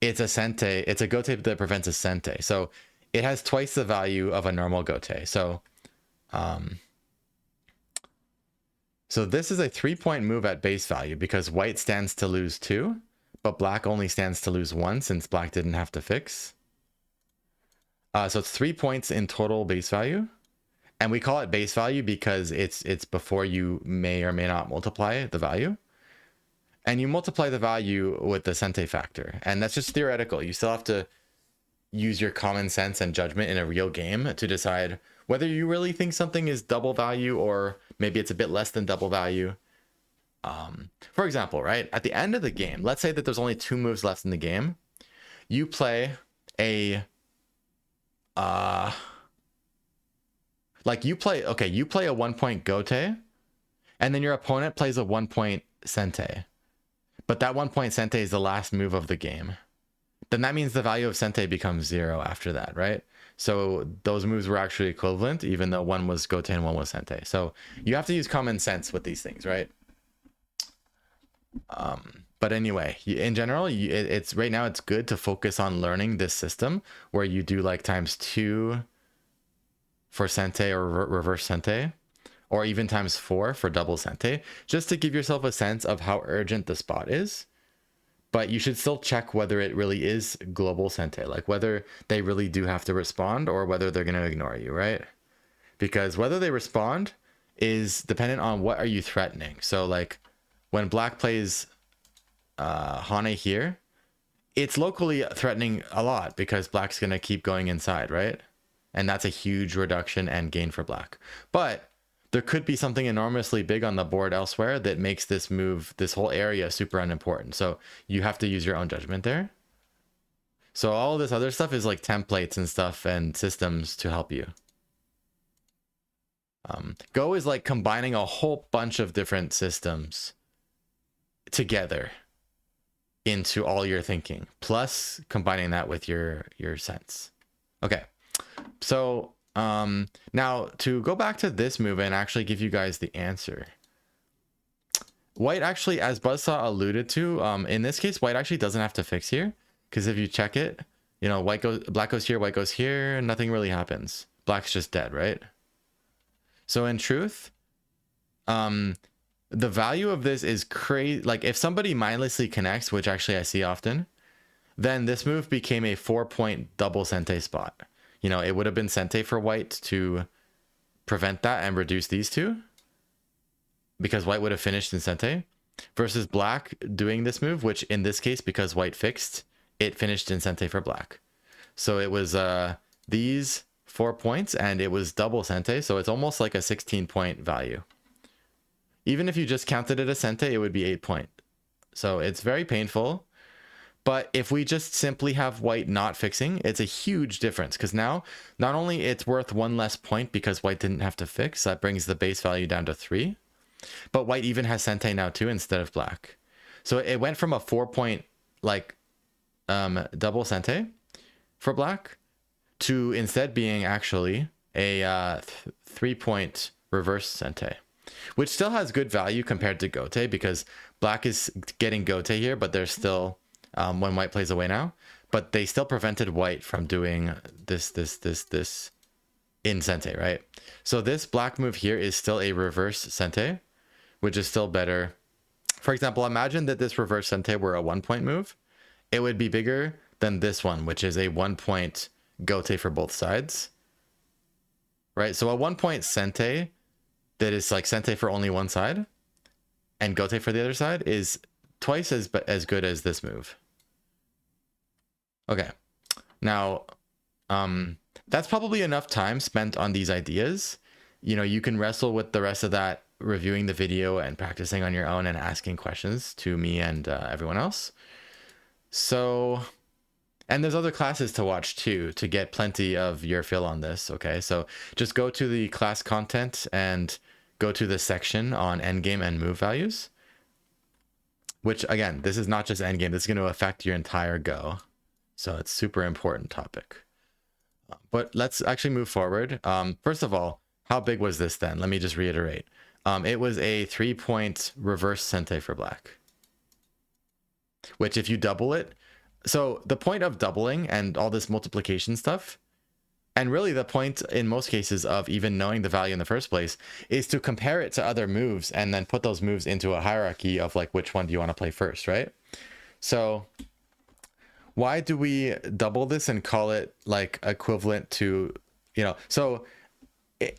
S1: it's a sente. It's a gote that prevents a sente. So it has twice the value of a normal gote. So this is a 3-point move at base value because white stands to lose 2, but black only stands to lose 1 since black didn't have to fix. So it's 3 points in total base value. And we call it base value because it's before you may or may not multiply the value. And you multiply the value with the sente factor. And that's just theoretical. You still have to use your common sense and judgment in a real game to decide whether you really think something is double value or maybe it's a bit less than double value. For example, right, at the end of the game, let's say that there's only 2 moves left in the game. You play a you play a 1-point gote, and then your opponent plays a 1-point sente. But that 1-point sente is the last move of the game. Then that means the value of sente becomes 0 after that, right? So those moves were actually equivalent, even though one was gote and one was sente. So you have to use common sense with these things, right? But anyway, in general, it's right now it's good to focus on learning this system where you do like ×2 for sente or reverse sente, or even ×4 for double sente, just to give yourself a sense of how urgent the spot is. But you should still check whether it really is global sente, like whether they really do have to respond or whether they're going to ignore you, right? Because whether they respond is dependent on what are you threatening. So like when black plays hane here, it's locally threatening a lot because black's going to keep going inside, right? And that's a huge reduction and gain for black. But there could be something enormously big on the board elsewhere that makes this move, this whole area, super unimportant. So you have to use your own judgment there. So all this other stuff is like templates and stuff and systems to help you. Go is like combining a whole bunch of different systems together into all your thinking, plus combining that with your sense. Okay, so now to go back to this move and actually give you guys the answer. White actually, as Buzzsaw alluded to, in this case, white actually doesn't have to fix here, because if you check it, you know, black goes here, white goes here, nothing really happens. Black's just dead, right? So in truth, the value of this is crazy. Like if somebody mindlessly connects, which actually I see often, then this move became a 4-point double sente spot. You know, it would have been sente for white to prevent that and reduce these two, because white would have finished in sente, versus black doing this move, which in this case, because white fixed, it finished in sente for black. So it was these 4 points and it was double sente, so it's almost like a 16-point value. Even if you just counted it as sente, it would be 8 point. So it's very painful. But if we just simply have white not fixing, it's a huge difference, because now not only it's worth 1 less point because white didn't have to fix, that brings the base value down to 3, but white even has sente now too instead of black. So it went from a 4-point like double sente for black to instead being actually a 3-point reverse sente, which still has good value compared to gote, because black is getting gote here, but there's still when white plays away now, but they still prevented white from doing this in sente, right? So this black move here is still a reverse sente, which is still better. For example, imagine that this reverse sente were a 1-point move. It would be bigger than this one, which is a 1-point gote for both sides, right? So a 1-point sente that is like sente for only one side and gote for the other side is twice as good as this move. Okay, now that's probably enough time spent on these ideas. You know, you can wrestle with the rest of that, reviewing the video and practicing on your own and asking questions to me and everyone else. So, and there's other classes to watch too, to get plenty of your fill on this. Okay, so just go to the class content and go to the section on endgame and move values, which again, this is not just endgame, this is going to affect your entire go. So it's super important topic. But let's actually move forward. First of all, how big was this then? Let me just reiterate. It was a 3-point reverse sente for black, which if you double it, so the point of doubling and all this multiplication stuff, and really the point in most cases of even knowing the value in the first place, is to compare it to other moves and then put those moves into a hierarchy of like, which one do you want to play first, right? So why do we double this and call it like equivalent to, you know, so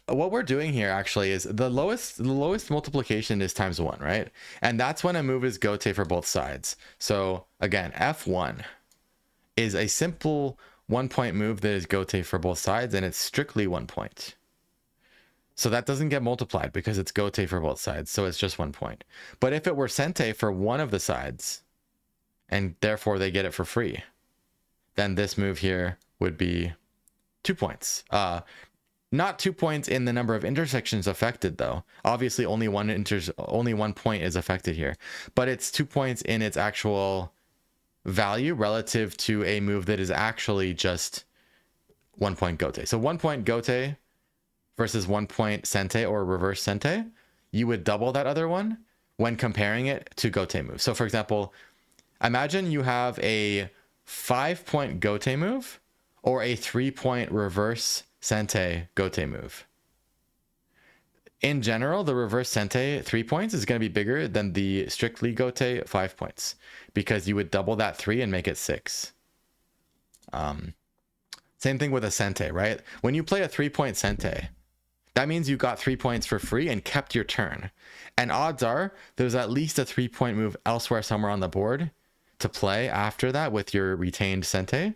S1: what we're doing here actually is the lowest multiplication is ×1, right? And that's when a move is gote for both sides. So again, F1 is a simple 1-point move that is gote for both sides, and it's strictly 1 point. So that doesn't get multiplied because it's gote for both sides, so it's just 1 point. But if it were sente for one of the sides, and therefore they get it for free, then this move here would be 2 points. Not 2 points in the number of intersections affected though. Obviously only one point is affected here, but it's 2 points in its actual value relative to a move that is actually just 1 point gote. So 1 point gote versus 1 point sente or reverse sente, you would double that other one when comparing it to gote move. So for example, imagine you have a 5-point gote move or a 3-point reverse sente gote move. In general, the reverse sente 3 points is going to be bigger than the strictly gote 5 points, because you would double that 3 and make it 6. Same thing with a sente, right? When you play a 3-point sente, that means you got 3 points for free and kept your turn. And odds are there's at least a 3-point move elsewhere somewhere on the board to play after that with your retained sente.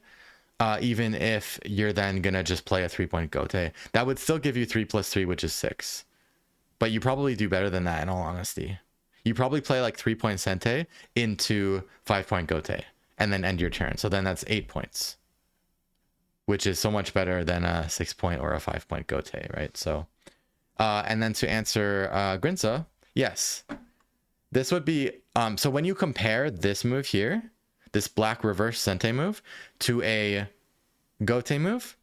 S1: Even if you're then gonna just play a 3-point gote, that would still give you 3 + 3, which is 6. But you probably do better than that, in all honesty. You probably play like 3-point sente into 5-point gote and then end your turn. So then that's 8 points, which is so much better than a 6-point or a 5-point gote, right? So, and then to answer Grinza, yes, this would be, so when you compare this move here, this black reverse sente move, to a gote move,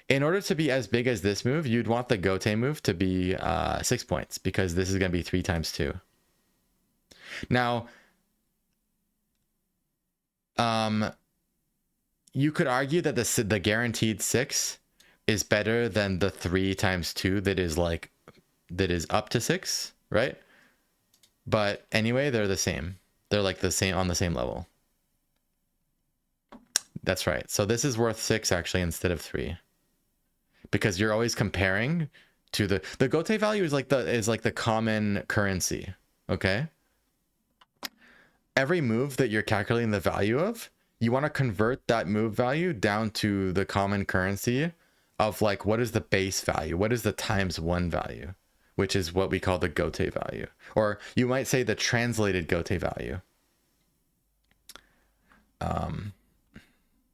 S1: in order to be as big as this move, you'd want the gote move to be 6 points, because this is going to be 3 × 2. Now, you could argue that the guaranteed 6 is better than the 3 × 2 that is like that is up to 6, right? But anyway, they're the same. They're like the same on the same level. That's right. So this is worth 6 actually instead of 3. Because you're always comparing to the gote value is like the common currency, okay? Every move that you're calculating the value of, you want to convert that move value down to the common currency of like what is the base value? What is the times 1 value? Which is what we call the gote value. Or you might say the translated gote value.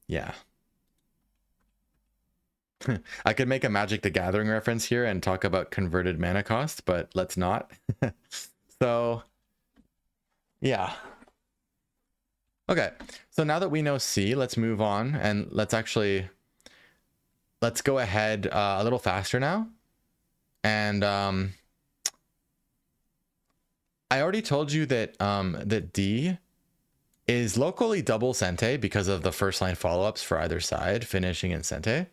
S1: Yeah. I could make a Magic the Gathering reference here and talk about converted mana cost, but let's not. So, yeah. Okay, so now that we know C, let's move on and let's go ahead a little faster now. And I already told you that that D is locally double Sente because of the first line follow-ups for either side, finishing in Sente.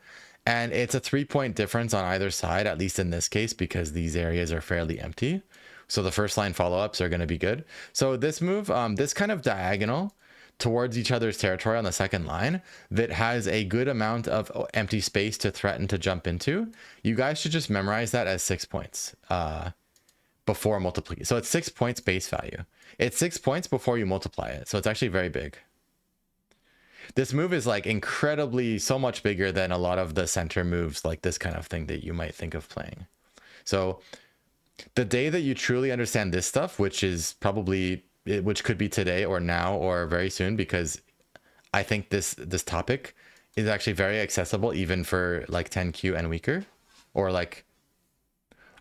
S1: And it's a 3-point difference on either side, at least in this case, because these areas are fairly empty. So the first line follow-ups are going to be good. So this move, this kind of diagonal towards each other's territory on the second line that has a good amount of empty space to threaten to jump into, you guys should just memorize that as 6 points before multiplication. So it's 6 points base value. It's 6 points before you multiply it. So it's actually very big. This move is like incredibly so much bigger than a lot of the center moves like this kind of thing that you might think of playing. So the day that you truly understand this stuff, which is probably, which could be today or now or very soon, because I think this topic is actually very accessible even for like 10Q and weaker, or like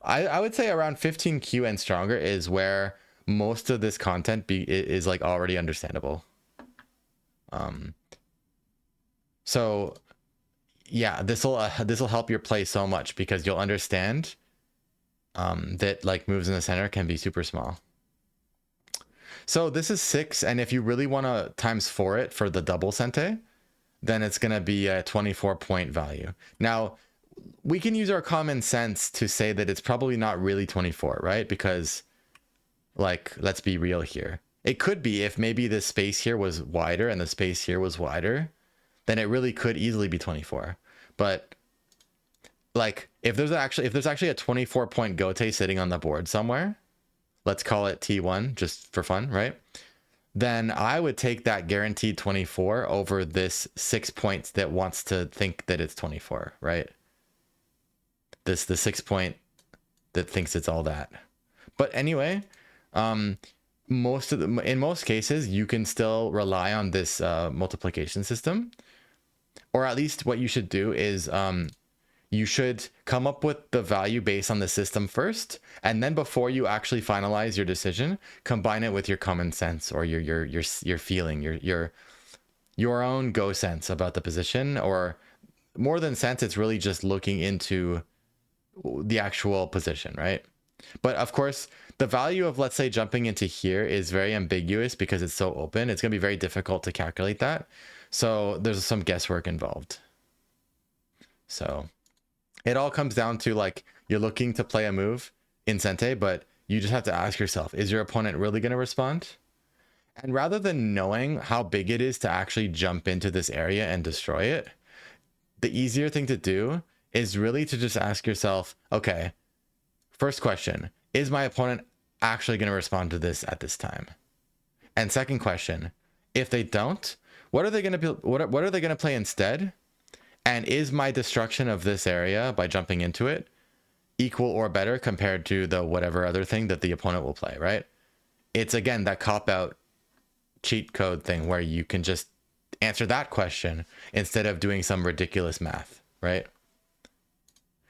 S1: I would say around 15Q and stronger is where most of this content is like already understandable. So yeah, this will help your play so much because you'll understand that like moves in the center can be super small. So this is 6, and if you really want to times 4 it for the double Sente, then it's going to be a 24-point value. Now, we can use our common sense to say that it's probably not really 24, right? Because, like, let's be real here. It could be if maybe the space here was wider and the space here was wider, then it really could easily be 24. But like if there's actually a 24-point gote sitting on the board somewhere, let's call it T1 just for fun, right? Then I would take that guaranteed 24 over this 6 points that wants to think that it's 24, right? The 6 point that thinks it's all that. But anyway, in most cases, you can still rely on this multiplication system. Or at least what you should do is you should come up with the value based on the system first, and then before you actually finalize your decision, combine it with your common sense or your feeling, your own go sense about the position. Or more than sense, it's really just looking into the actual position, right? But of course, the value of, let's say, jumping into here is very ambiguous because it's so open. It's going to be very difficult to calculate that. So there's some guesswork involved. So it all comes down to like you're looking to play a move in Sente, but you just have to ask yourself, is your opponent really going to respond? And rather than knowing how big it is to actually jump into this area and destroy it, the easier thing to do is really to just ask yourself, okay, first question, is my opponent actually going to respond to this at this time? And second question, if they don't, what are they going to be, what are they going to play instead? And is my destruction of this area by jumping into it equal or better compared to the whatever other thing that the opponent will play, right? It's again that cop-out cheat code thing where you can just answer that question instead of doing some ridiculous math, right?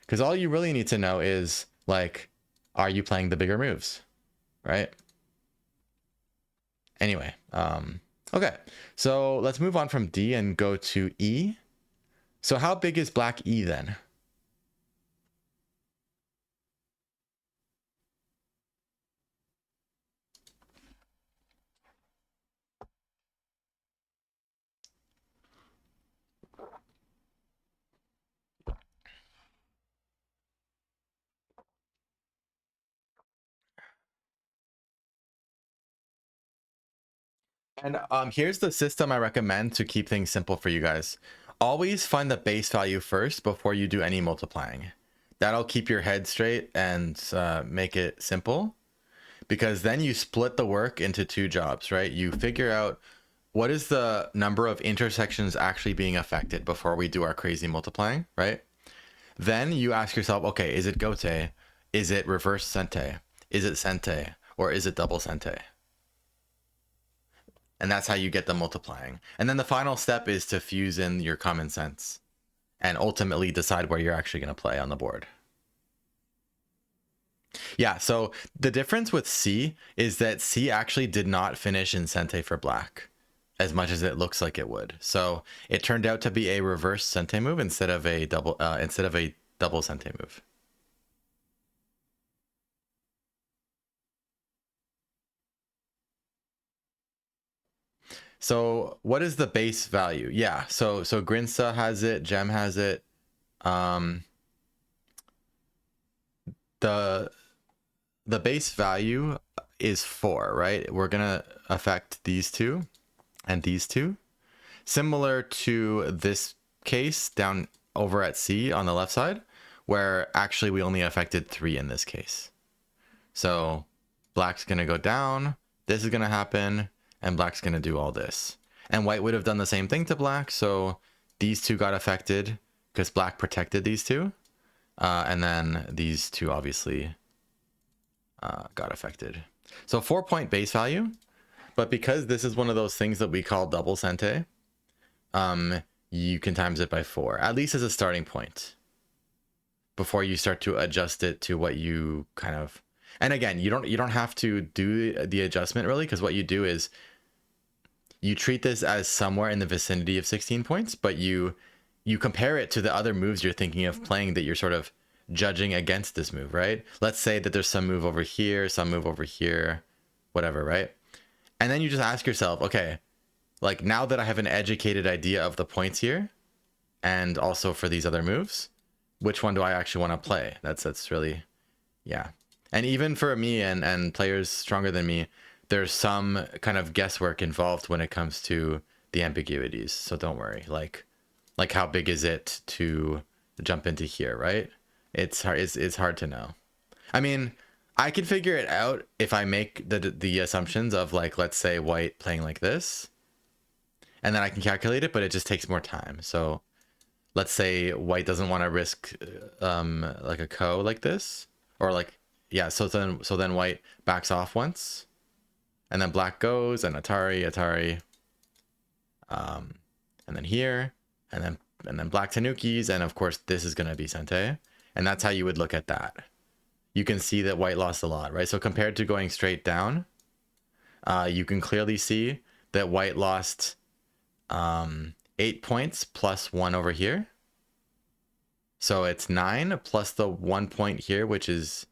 S1: Because all you really need to know is like, are you playing the bigger moves, right? Anyway, okay, so let's move on from D and go to E. So how big is black E then? And here's the system I recommend to keep things simple for you guys. Always find the base value first before you do any multiplying. That'll keep your head straight and make it simple, because then you split the work into two jobs, right? You figure out what is the number of intersections actually being affected before we do our crazy multiplying, right? Then you ask yourself, okay, is it gote? Is it reverse sente? Is it sente? Or is it double sente? And that's how you get the multiplying. And then the final step is to fuse in your common sense and ultimately decide where you're actually going to play on the board. Yeah, so the difference with C is that C actually did not finish in sente for black as much as it looks like it would. So it turned out to be a reverse sente move instead of a double sente move. So what is the base value? Yeah, so Grinsa has it, Gem has it. The base value is 4, right? We're gonna affect these two and these two. Similar to this case down over at C on the left side, where actually we only affected 3 in this case. So black's gonna go down, this is gonna happen, and black's gonna do all this. And white would have done the same thing to black, so these two got affected because black protected these two. And then these two obviously got affected. So 4-point base value, but because this is one of those things that we call double sente, you can times it by 4, at least as a starting point, before you start to adjust it to what you kind of. And again, you don't have to do the adjustment really, because what you do is you treat this as somewhere in the vicinity of 16 points, but you compare it to the other moves you're thinking of playing that you're sort of judging against this move, right? Let's say that there's some move over here, some move over here, whatever, right? And then you just ask yourself, okay, like now that I have an educated idea of the points here, and also for these other moves, which one do I actually want to play? That's really, yeah. And even for me and players stronger than me, there's some kind of guesswork involved when it comes to the ambiguities. So don't worry. Like how big is it to jump into here, right? It's hard to know. I mean, I can figure it out if I make the assumptions of, like, let's say white playing like this, and then I can calculate it, but it just takes more time. So let's say white doesn't want to risk like a ko like this, or like, yeah, so then white backs off once, and then black goes, and Atari, and then here, and then black tanukis, and of course this is going to be sente, and that's how you would look at that. You can see that white lost a lot, right? So compared to going straight down, you can clearly see that white lost 8 points plus 1 over here. So it's 9 plus the 1 point here, which is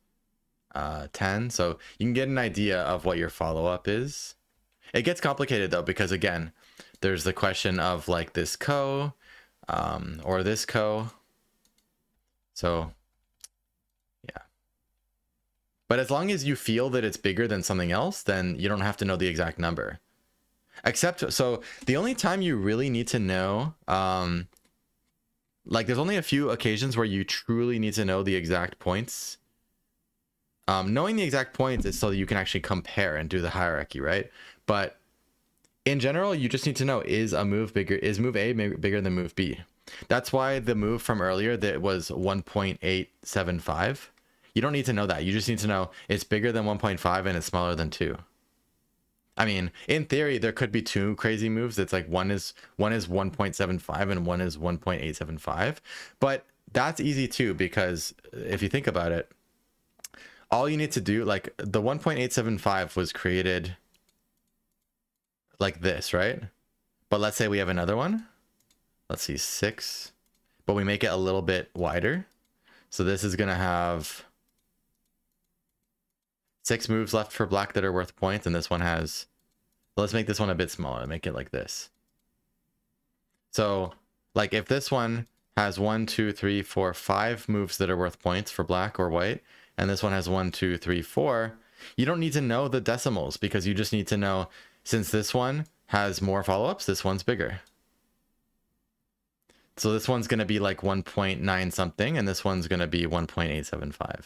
S1: 10. So you can get an idea of what your follow-up is. It gets complicated though, because again, there's the question of like this ko or this ko. So yeah. But as long as you feel that it's bigger than something else, then you don't have to know the exact number. Except, so the only time you really need to know, like there's only a few occasions where you truly need to know the exact points. Knowing the exact points is so that you can actually compare and do the hierarchy, right? But in general, you just need to know, is move A bigger than move B? That's why the move from earlier that was 1.875, you don't need to know that. You just need to know it's bigger than 1.5 and it's smaller than 2. I mean, in theory, there could be two crazy moves. It's like one is 1.75 and one is 1.875. But that's easy too, because if you think about it, all you need to do, like the 1.875 was created like this, right? But let's say we have another one. Let's see, 6. But we make it a little bit wider. So this is going to have 6 moves left for black that are worth points, and this one has, let's make this one a bit smaller, make it like this. So like if this one has 1, 2, 3, 4, 5 moves that are worth points for black or white, and this one has 1, 2, 3, 4, you don't need to know the decimals, because you just need to know, since this one has more follow-ups, this one's bigger. So this one's going to be like 1.9 something, and this one's going to be 1.875.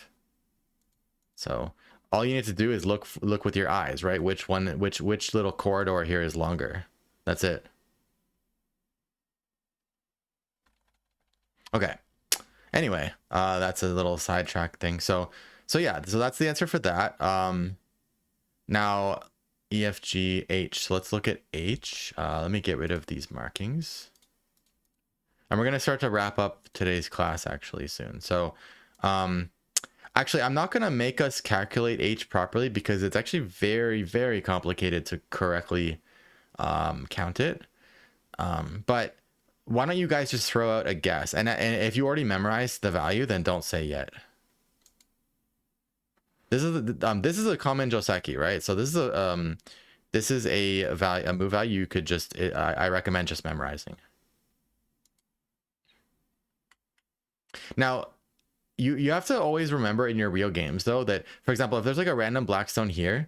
S1: So all you need to do is look with your eyes, right? Which little corridor here is longer. That's it. Okay. Anyway, that's a little sidetrack thing. So yeah, so that's the answer for that. Now E, F, G, H. So let's look at H. Let me get rid of these markings. And we're going to start to wrap up today's class actually soon. So actually, I'm not going to make us calculate H properly because it's actually very, very complicated to correctly count it. But why don't you guys just throw out a guess? And if you already memorized the value, then don't say yet. This is a common Joseki, right? So this is a value, a move value you could just, I recommend just memorizing. Now, you have to always remember in your real games though that, for example, if there's like a random blackstone here,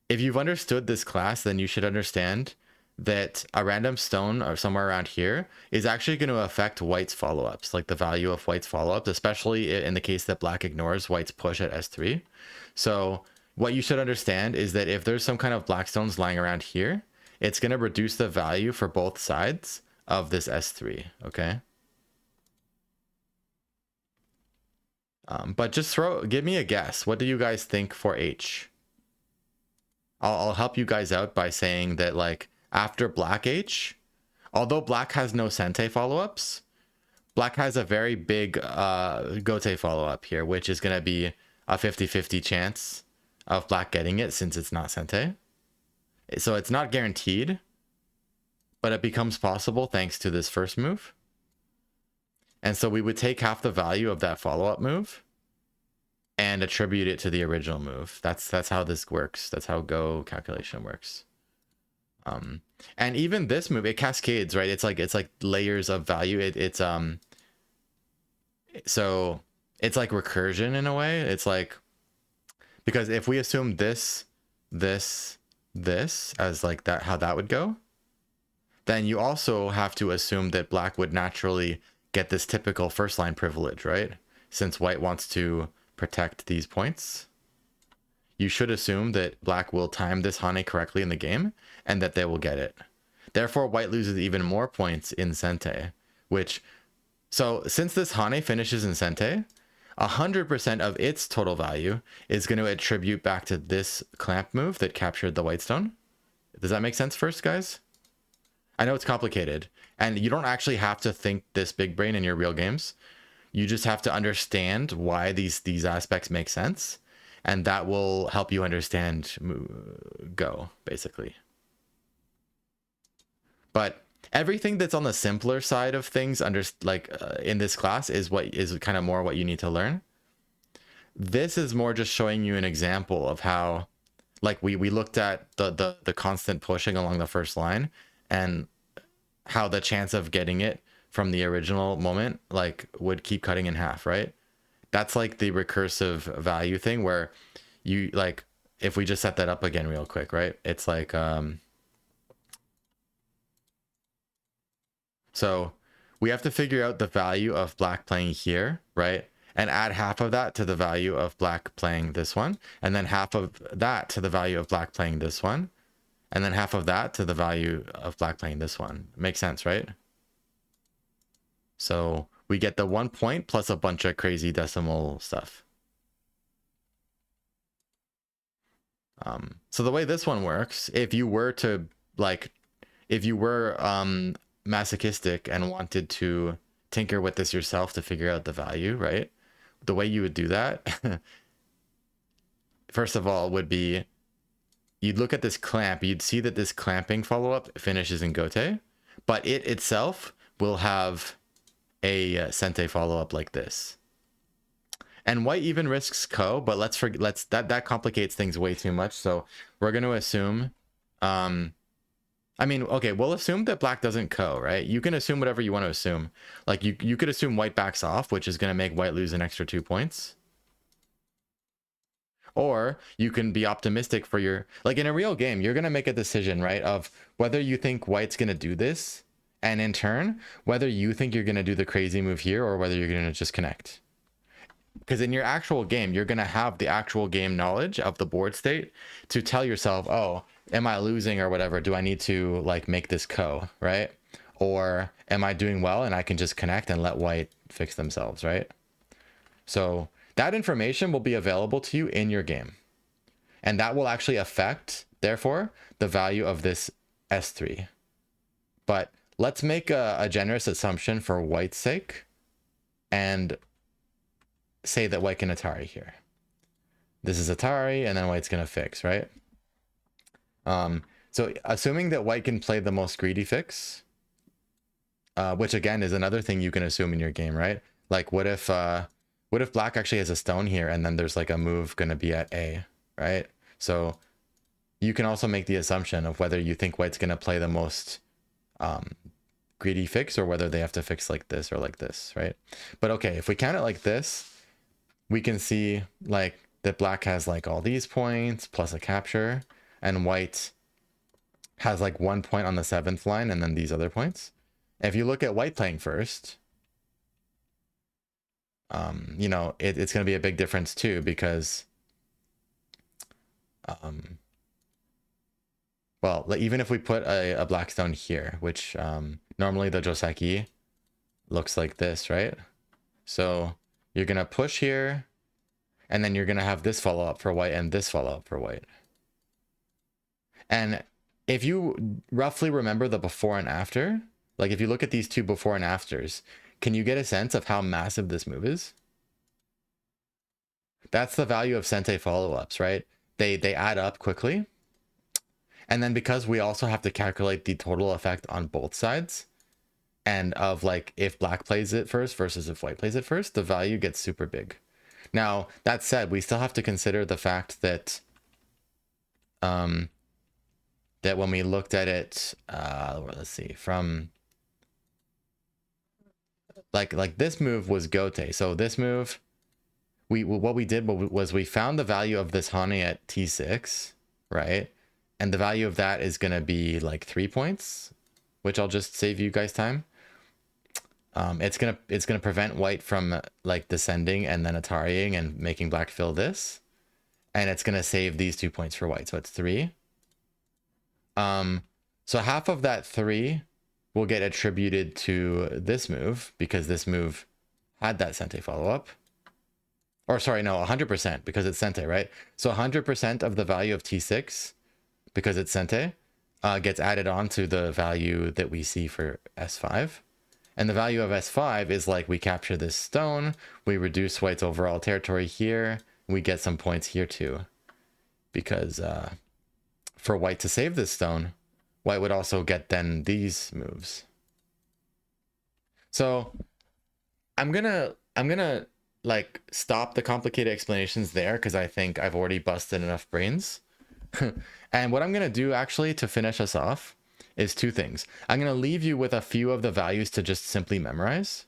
S1: if you've understood this class, then you should understand that a random stone or somewhere around here is actually going to affect white's follow-ups, like the value of white's follow-ups, especially in the case that black ignores white's push at S3. So what you should understand is that if there's some kind of black stones lying around here, it's going to reduce the value for both sides of this S3, okay? But just give me a guess. What do you guys think for H? I'll help you guys out by saying that, like, after black H, although black has no sente follow-ups, black has a very big gote follow-up here, which is going to be a 50-50 chance of black getting it since it's not sente. So it's not guaranteed, but it becomes possible thanks to this first move. And so we would take half the value of that follow-up move and attribute it to the original move. That's how this works. That's how Go calculation works. And even this move, it cascades, right? It's like layers of value. So it's like recursion in a way. It's like, because if we assume this as like that, how that would go, then you also have to assume that black would naturally get this typical first line privilege, right? Since white wants to protect these points, you should assume that black will time this Hane correctly in the game and that they will get it. Therefore, white loses even more points in sente, so since this Hane finishes in sente, 100% of its total value is going to attribute back to this clamp move that captured the white stone. Does that make sense first, guys? I know it's complicated, and you don't actually have to think this big brain in your real games. You just have to understand why these aspects make sense, and that will help you understand Go, basically. But everything that's on the simpler side of things, in this class, is kind of more what you need to learn. This is more just showing you an example of how, like, we looked at the constant pushing along the first line, and how the chance of getting it from the original moment, like, would keep cutting in half, right? That's like the recursive value thing where you, like, if we just set that up again real quick, right? It's like, so we have to figure out the value of black playing here, right? And add half of that to the value of black playing this one, and then half of that to the value of black playing this one, and then half of that to the value of black playing this one. Makes sense, right? So we get the 1 point plus a bunch of crazy decimal stuff. So the way this one works, if you were masochistic and wanted to tinker with this yourself to figure out the value, right? The way you would do that, first of all, would be you'd look at this clamp, you'd see that this clamping follow-up finishes in gote, but it itself will have a sente follow-up like this. And white even risks ko, but that complicates things way too much. So we're going to assume, okay, we'll assume that black doesn't ko, right? You can assume whatever you want to assume. Like, you could assume white backs off, which is going to make white lose an extra 2 points. Or you can be optimistic for your, like in a real game, you're going to make a decision, right? Of whether you think white's going to do this, and in turn, whether you think you're going to do the crazy move here or whether you're going to just connect. Because in your actual game, you're going to have the actual game knowledge of the board state to tell yourself, oh, am I losing or whatever? Do I need to like make this ko, right? Or am I doing well and I can just connect and let white fix themselves, right? So that information will be available to you in your game. And that will actually affect, therefore, the value of this S3. But let's make a generous assumption for white's sake and say that white can Atari here. This is Atari, and then white's going to fix, right? So assuming that white can play the most greedy fix, which again is another thing you can assume in your game, right? Like what if black actually has a stone here and then there's like a move going to be at A, right? So you can also make the assumption of whether you think white's going to play the most greedy fix or whether they have to fix like this or like this, right? But okay, if we count it like this, we can see like that black has like all these points plus a capture, and white has like 1 point on the 7th line and then these other points. If you look at white playing first, you know, it's going to be a big difference too, because well, even if we put a black stone here, which normally the Joseki looks like this, right? So you're going to push here, and then you're going to have this follow up for white and this follow up for white. And if you roughly remember the before and after, like if you look at these two before and afters, can you get a sense of how massive this move is? That's the value of sente follow-ups, right? They add up quickly. And then because we also have to calculate the total effect on both sides, and of like if black plays it first versus if white plays it first, the value gets super big. Now, that said, we still have to consider the fact that that when we looked at it, let's see, from like this move was gote. So this move, what we did was we found the value of this Hane at T6, right? And the value of that is going to be like 3 points, which I'll just save you guys time. It's gonna prevent white from like descending and then Atarying and making black fill this, and it's gonna save these 2 points for white, so it's 3. So half of that 3 will get attributed to this move because this move had that sente follow up. Or sorry, no, 100% because it's sente, right? So 100% of the value of T6 because it's sente gets added on to the value that we see for S5. And the value of S5 is like we capture this stone, we reduce white's overall territory here, we get some points here too. Because for white to save this stone, white would also get then these moves. So I'm gonna like stop the complicated explanations there because I think I've already busted enough brains. And what I'm gonna do actually to finish us off is 2 things. I'm going to leave you with a few of the values to just simply memorize.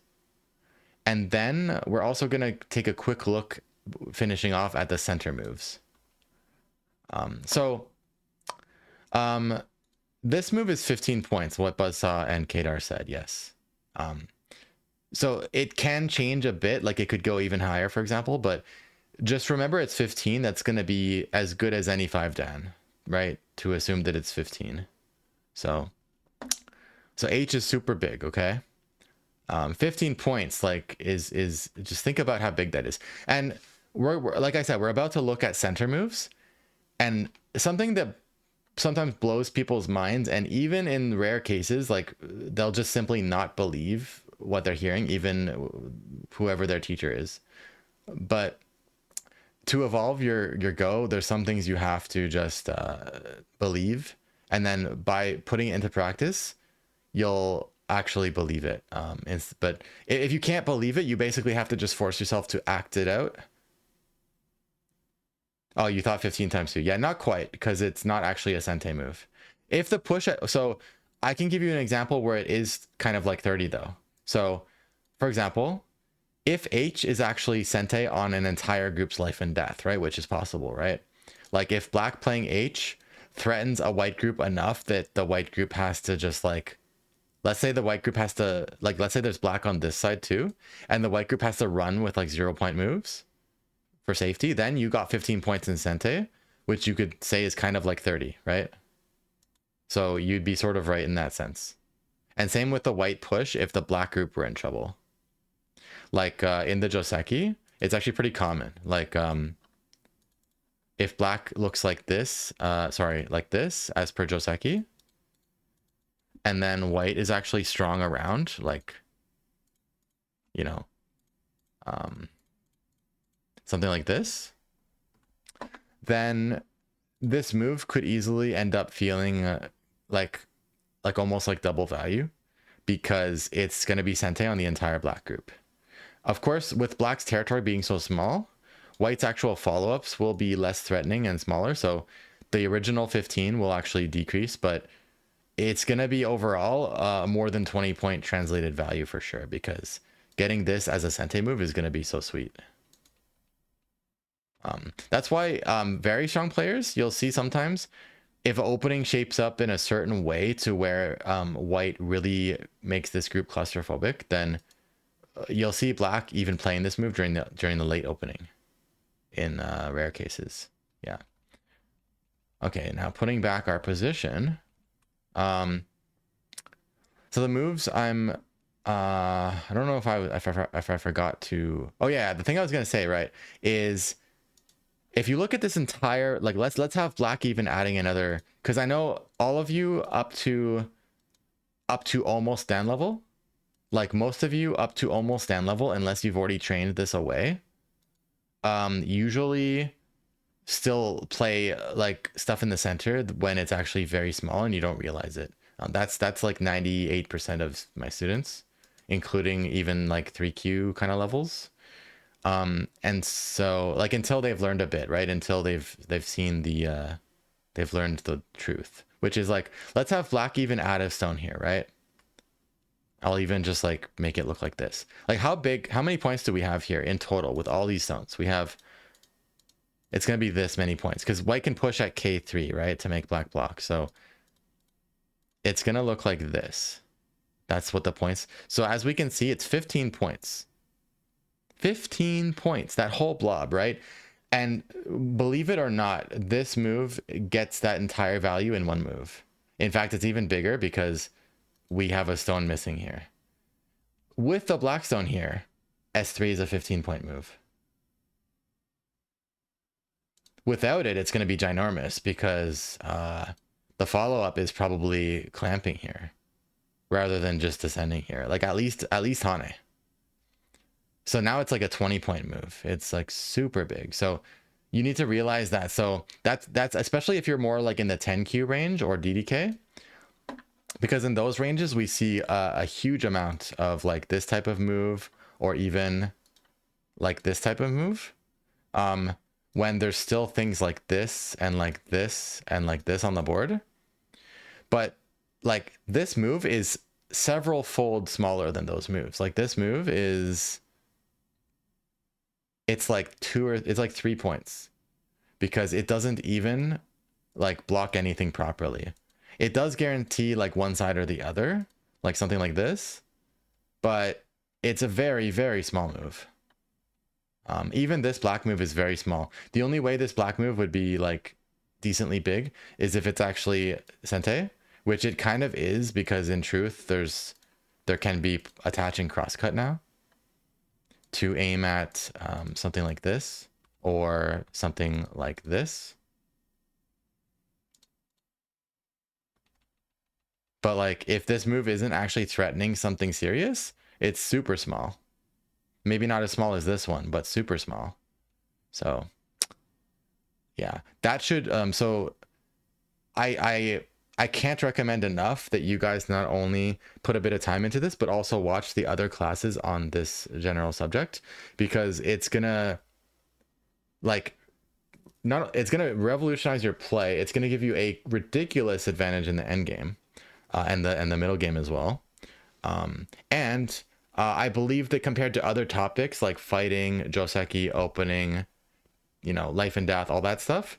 S1: And then we're also going to take a quick look, finishing off at the center moves. This move is 15 points, what Buzzsaw and Kadar said, yes. So it can change a bit, like it could go even higher, for example, but just remember it's 15. That's going to be as good as any 5 dan, right? To assume that it's 15. So H is super big, okay? 15 points, like, is just think about how big that is. And we're like I said, we're about to look at center moves, and something that sometimes blows people's minds, and even in rare cases, like they'll just simply not believe what they're hearing, even whoever their teacher is. But to evolve your Go, there's some things you have to just believe. And then by putting it into practice, you'll actually believe it. But if you can't believe it, you basically have to just force yourself to act it out. Oh, you thought 15 times 2. Yeah, not quite, because it's not actually a sente move. If the push... So I can give you an example where it is kind of like 30, though. So, for example, if H is actually sente on an entire group's life and death, right? Which is possible, right? Like if black playing H threatens a white group enough that the white group has to just like, let's say the white group has to, like, let's say there's black on this side too, and the white group has to run with like 0-point moves for safety, then you got 15 points in sente, which you could say is kind of like 30, right? So you'd be sort of right in that sense. And same with the white push if the black group were in trouble. Like in the Joseki, it's actually pretty common. Like if black looks like this, like this as per Joseki, and then white is actually strong around, like, you know, something like this, then this move could easily end up feeling like almost like double value, because it's going to be sente on the entire black group. Of course, with black's territory being so small, white's actual follow-ups will be less threatening and smaller, so the original 15 will actually decrease, but it's going to be overall more than 20-point translated value for sure, because getting this as a sente move is going to be so sweet. That's why very strong players, you'll see sometimes, if opening shapes up in a certain way to where white really makes this group claustrophobic, then you'll see black even playing this move during the late opening in rare cases. Yeah. Okay, now putting back our position. So the moves I don't know if I forgot to. Oh yeah, the thing I was gonna say, right, is if you look at this entire, like, let's have black even adding another, because I know all of you up to almost stand level, like most of you up to almost stand level, unless you've already trained this away, usually still play like stuff in the center when it's actually very small and you don't realize it. That's like 98% of my students, including even like 3Q kind of levels. And so like until they've learned a bit, right? Until they've seen the they've learned the truth, which is like, let's have black even add a stone here, right? I'll even just like make it look like this. Like how many points do we have here in total with all these stones? We have, it's going to be this many points because white can push at K3, right? To make black block. So it's going to look like this. That's what the points. So as we can see, it's 15 points. 15 points, that whole blob, right? And believe it or not, this move gets that entire value in one move. In fact, it's even bigger because we have a stone missing here. With the black stone here, S3 is a 15-point move. Without it, it's going to be ginormous because the follow-up is probably clamping here rather than just descending here. Like at least Hane. So now it's like a 20-point move. It's like super big. So you need to realize that. So that's especially if you're more like in the 10Q range or DDK, because in those ranges we see a huge amount of like this type of move or even like this type of move. When there's still things like this and like this and like this on the board. But like this move is several fold smaller than those moves. Like this move is, it's like it's like 3 points because it doesn't even like block anything properly. It does guarantee like one side or the other, like something like this, but it's a very, very small move. Even this black move is very small. The only way this black move would be like decently big is if it's actually sente, which it kind of is, because in truth there can be attaching crosscut now to aim at something like this or something like this. But like if this move isn't actually threatening something serious, it's super small. Maybe not as small as this one, but super small. So yeah, that should so I can't recommend enough that you guys not only put a bit of time into this, but also watch the other classes on this general subject, because it's gonna like it's gonna revolutionize your play. It's gonna give you a ridiculous advantage in the end game and the middle game as well. And I believe that compared to other topics like fighting, Joseki, opening, you know, life and death, all that stuff,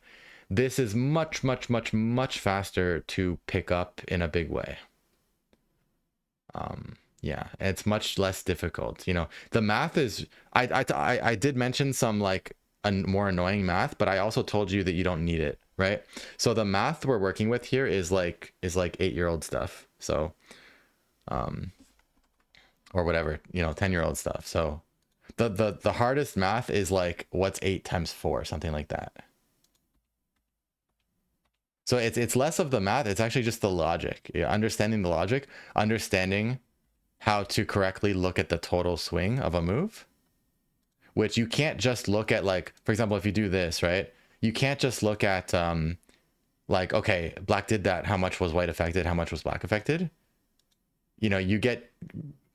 S1: this is much, much, much, much faster to pick up in a big way. Yeah, it's much less difficult. You know, the math is, I did mention some like a more annoying math, but I also told you that you don't need it, right? So the math we're working with here is like 8-year-old stuff. So, or whatever, you know, 10-year-old stuff. So the hardest math is like what's 8 times 4, something like that. So it's less of the math, it's actually just the logic. Yeah, understanding the logic, understanding how to correctly look at the total swing of a move, which you can't just look at, like, for example, if you do this, right? You can't just look at like, okay, black did that, how much was white affected, how much was black affected? You know, you get,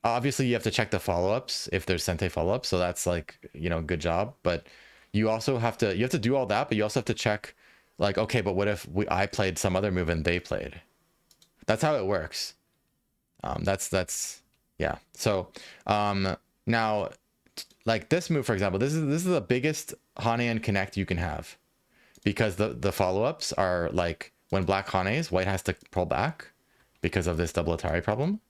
S1: obviously you have to check the follow-ups if there's sente follow-ups, so that's like, you know, good job. But you also have to, you have to do all that, but you also have to check, like, okay, but what if I played some other move and they played? That's how it works. That's yeah. So now, like this move, for example, this is the biggest Hane and connect you can have, because the follow-ups are like when black Hanes, white has to pull back because of this double Atari problem.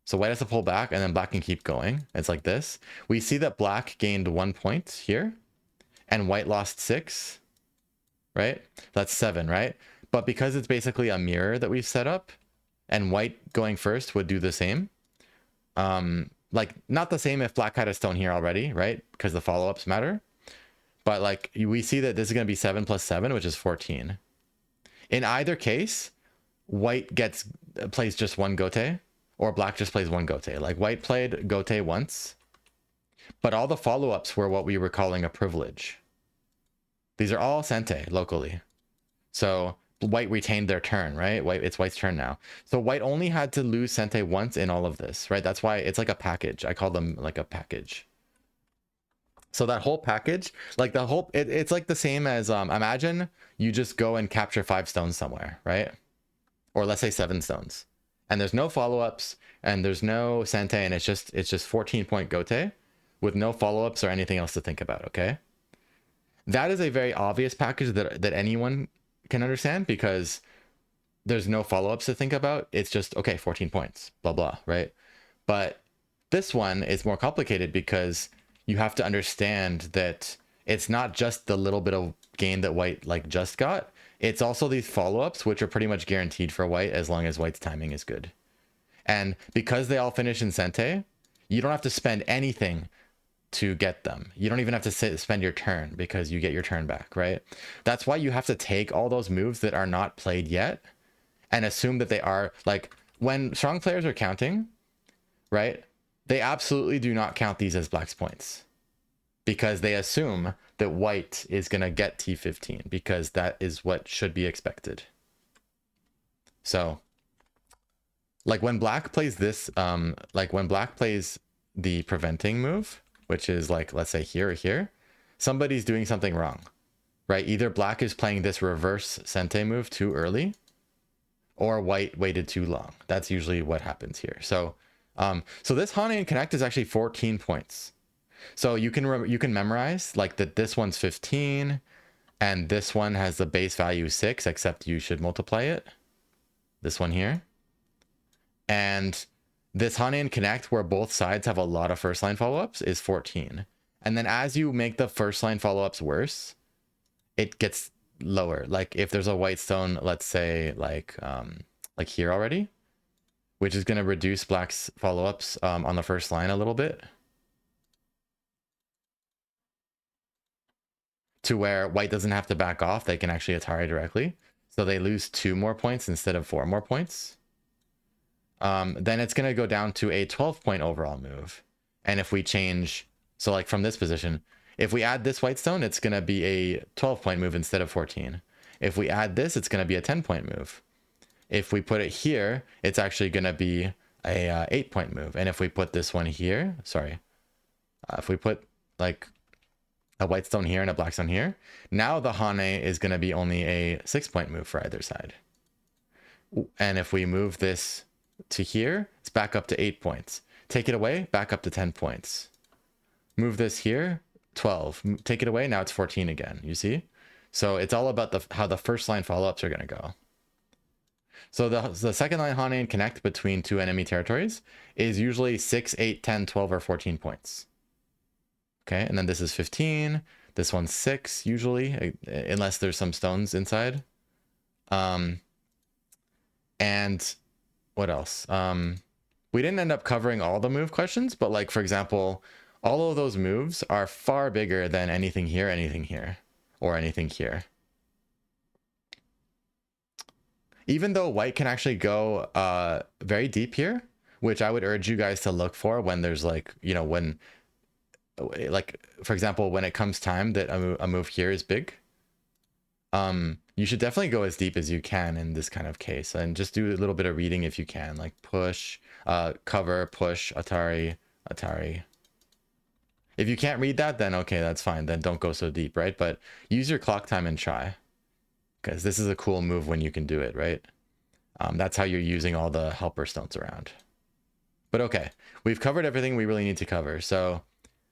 S1: So white has to pull back and then black can keep going. It's like this. We see that black gained 1 point here and white lost 6, right? That's 7, right? But because it's basically a mirror that we've set up, and white going first would do the same. Like not the same if black had a stone here already, right? Because the follow-ups matter. But like we see that this is going to be 7 plus 7, which is 14. In either case, white plays just one gote, or black just plays one gote. Like white played gote once, but all the follow-ups were what we were calling a privilege. These are all sente locally. So white retained their turn, right? It's white's turn now. So white only had to lose sente once in all of this, right? That's why it's like a package. I call them like a package. So that whole package, like the whole, it's like the same as, imagine you just go and capture 5 stones somewhere, right? Or let's say 7 stones. And there's no follow-ups and there's no sente, and it's just 14-point gote with no follow-ups or anything else to think about, okay? That is a very obvious package that anyone can understand, because there's no follow-ups to think about. It's just, okay, 14 points, blah, blah, right? But this one is more complicated because you have to understand that it's not just the little bit of gain that white like just got. It's also these follow-ups, which are pretty much guaranteed for white as long as white's timing is good. And because they all finish in sente, you don't have to spend anything to get them. You don't even have to spend your turn, because you get your turn back, right? That's why you have to take all those moves that are not played yet and assume that they are, like when strong players are counting, right? They absolutely do not count these as black's points, because they assume that white is going to get T15, because that is what should be expected. So like when black plays this, like when black plays the preventing move, which is like, let's say here or here, somebody's doing something wrong, right? Either black is playing this reverse sente move too early, or white waited too long. That's usually what happens here. So so this Hane and connect is actually 14 points. So you can memorize like that this one's 15 and this one has the base value 6, except you should multiply it. This one here. And this Hane and connect, where both sides have a lot of first line follow-ups, is 14. And then as you make the first line follow-ups worse, it gets lower. Like if there's a white stone, let's say like here already, which is going to reduce black's follow-ups on the first line a little bit, to where white doesn't have to back off. They can actually Atari directly. So they lose 2 more points instead of 4 more points. Then it's going to go down to a 12-point overall move. And if we change, so like from this position, if we add this white stone, it's going to be a 12-point move instead of 14. If we add this, it's going to be a 10-point move. If we put it here, it's actually going to be a 8-point move. And if we put this one here, sorry, if we put like a white stone here and a black stone here, now the Hane is going to be only a 6-point move for either side. And if we move this to here, it's back up to 8 points. take it away, back up to 10 points. Move this here, 12. Take it away, now it's 14 again, you see? So it's all about how the first line follow-ups are going to go. So the second line Hane and connect between two enemy territories is usually 6, 8, 10, 12, or 14 points. Okay, and then this is 15. This one's 6 usually, unless there's some stones inside. And what else? We didn't end up covering all the move questions, but like, for example, all of those moves are far bigger than anything here, or anything here. Even though white can actually go very deep here, which I would urge you guys to look for when there's like, you know, when, like, for example, when it comes time that a move here is big, you should definitely go as deep as you can in this kind of case, and just do a little bit of reading if you can, like push, cover, push, Atari. If you can't read that, then okay, that's fine. Then don't go so deep, right? But use your clock time and try, because this is a cool move when you can do it, right? That's how you're using all the helper stones around. But okay, we've covered everything we really need to cover. So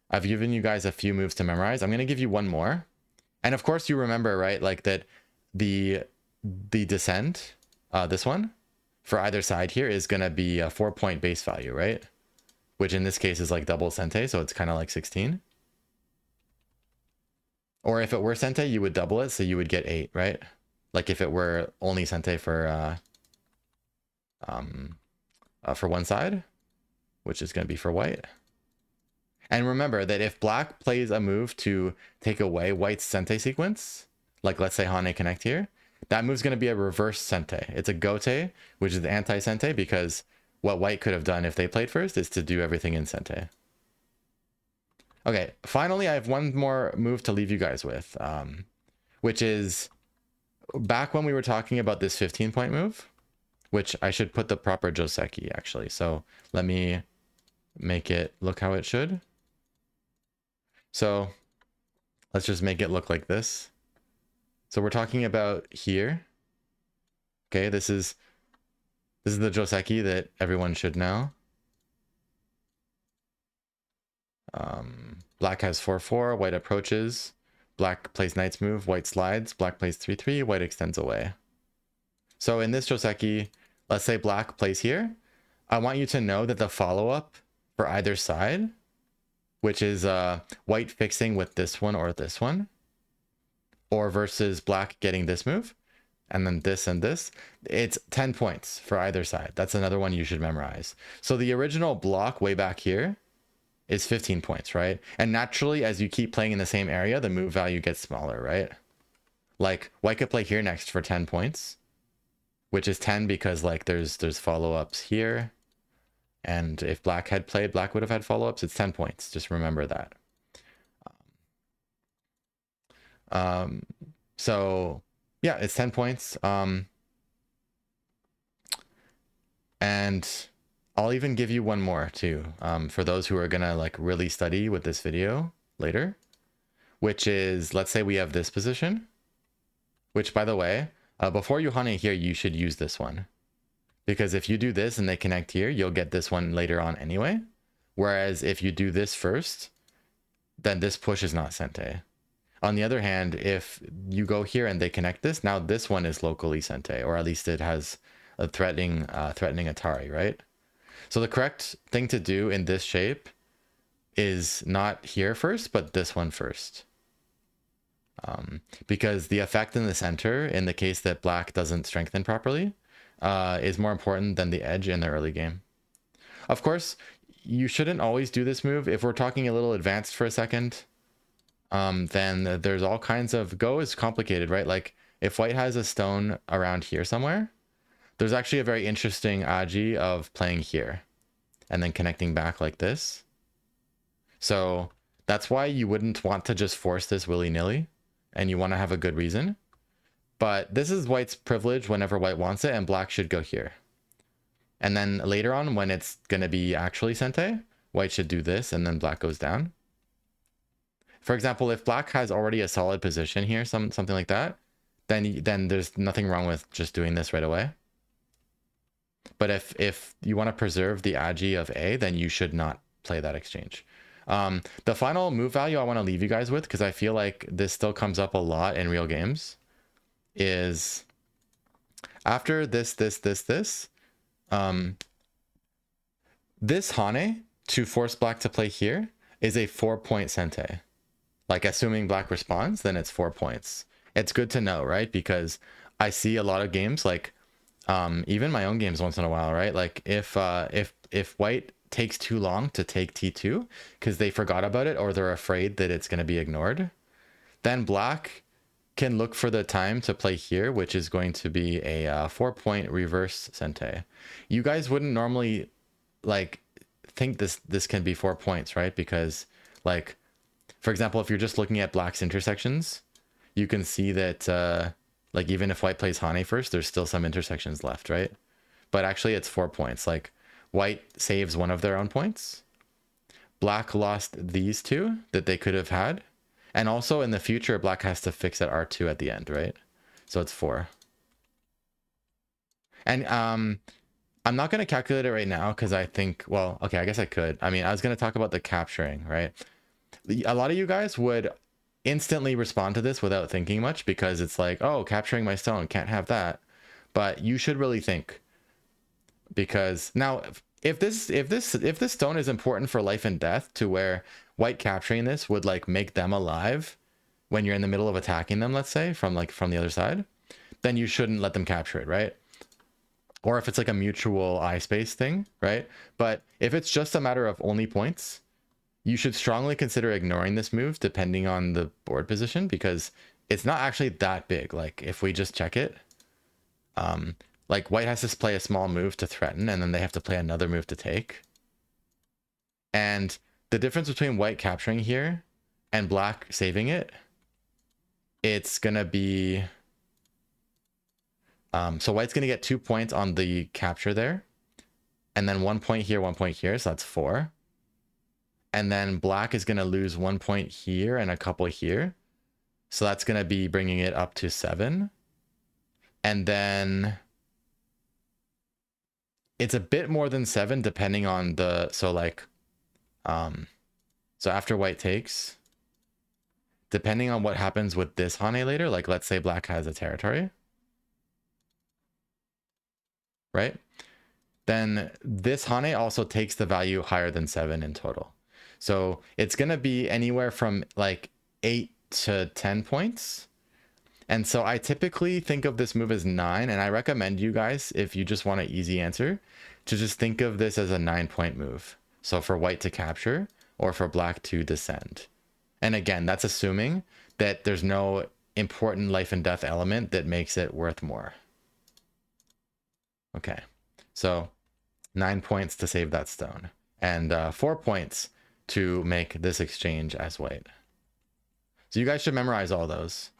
S1: I've given you guys a few moves to memorize. I'm going to give you one more. And of course you remember, right? Like that the descent, this one, for either side here is going to be a 4-point base value, right? Which in this case is like double sente, so it's kind of like 16. Or if it were sente, you would double it, so you would get 8, right? Like if it were only sente for one side, which is going to be for white. And remember that if black plays a move to take away white's sente sequence, like let's say Hane connect here, that move's going to be a reverse sente. It's a gote, which is anti-sente, because what white could have done if they played first is to do everything in sente. Okay, finally, I have one more move to leave you guys with, which is back when we were talking about this 15-point move, which I should put the proper joseki, actually. So let me make it look how it should. So let's just make it look like this. So we're talking about here. Okay, this is the joseki that everyone should know. Black has 4-4, white approaches, black plays knight's move, white slides, black plays 3-3, white extends away. So in this joseki, let's say black plays here. I want you to know that the follow-up for either side, which is white fixing with this one or this one, or versus black getting this move, and then this and this, it's 10 points for either side. That's another one you should memorize. So the original block way back here is 15 points, right? And naturally, as you keep playing in the same area, the move value gets smaller, right? Like white could play here next for 10 points, which is 10 because like there's follow-ups here. And if black had played, black would have had follow-ups. It's 10 points. Just remember that. So yeah, it's 10 points. And I'll even give you one more too, for those who are gonna like really study with this video later, which is, let's say we have this position, which by the way, before you Hane here, you should use this one. Because if you do this and they connect here, you'll get this one later on anyway. Whereas if you do this first, then this push is not sente. On the other hand, if you go here and they connect this, now this one is locally sente, or at least it has a threatening Atari, right? So the correct thing to do in this shape is not here first, but this one first. Because the effect in the center, in the case that black doesn't strengthen properly, is more important than the edge in the early game. Of course, you shouldn't always do this move. If we're talking a little advanced for a second, then there's all kinds of... Go is complicated, right? Like if white has a stone around here somewhere, there's actually a very interesting aji of playing here and then connecting back like this. So that's why you wouldn't want to just force this willy-nilly, and you want to have a good reason. But this is white's privilege whenever white wants it, and black should go here. And then later on, when it's going to be actually sente, white should do this, and then black goes down. For example, if black has already a solid position here, something like that, then there's nothing wrong with just doing this right away. But if you want to preserve the agi of A, then you should not play that exchange. The final move value I want to leave you guys with, because I feel like this still comes up a lot in real games, is after this, this Hane to force black to play here is a 4-point sente. Like, assuming black responds, then it's 4 points. It's good to know, right? Because I see a lot of games, like even my own games once in a while, right? Like if white takes too long to take T2 because they forgot about it or they're afraid that it's going to be ignored, then black can look for the time to play here, which is going to be a 4-point reverse sente. You guys wouldn't normally like think this can be 4 points, right? Because, like, for example, if you're just looking at black's intersections, you can see that like, even if white plays Hane first, there's still some intersections left, right? But actually it's 4 points. Like, white saves one of their own points. Black lost these two that they could have had. And also in the future, black has to fix at R2 at the end, right? So it's 4. And I'm not going to calculate it right now because I think, well, okay, I guess I could. I mean, I was going to talk about the capturing, right? A lot of you guys would instantly respond to this without thinking much because it's like, oh, capturing my stone, can't have that. But you should really think, because now if this stone is important for life and death to where white capturing this would like make them alive when you're in the middle of attacking them, let's say from the other side, then you shouldn't let them capture it, right? Or if it's like a mutual eye space thing, right? But if it's just a matter of only points, you should strongly consider ignoring this move depending on the board position, because it's not actually that big. Like, if we just check it, like, white has to play a small move to threaten, and then they have to play another move to take. And the difference between white capturing here and black saving it, it's gonna be so white's gonna get 2 points on the capture there, and then 1 point here, 1 point here, so that's 4. And then black is going to lose 1 point here and a couple here. So that's going to be bringing it up to 7. And then it's a bit more than 7 depending on the, so like, so after white takes, depending on what happens with this Hane later, like let's say black has a territory, right? Then this Hane also takes the value higher than 7 in total. So it's going to be anywhere from like 8 to 10 points. And so I typically think of this move as 9. And I recommend you guys, if you just want an easy answer, to just think of this as a 9-point move. So for white to capture or for black to descend. And again, that's assuming that there's no important life and death element that makes it worth more. Okay, so 9 points to save that stone, and 4 points to make this exchange as white. So you guys should memorize all those.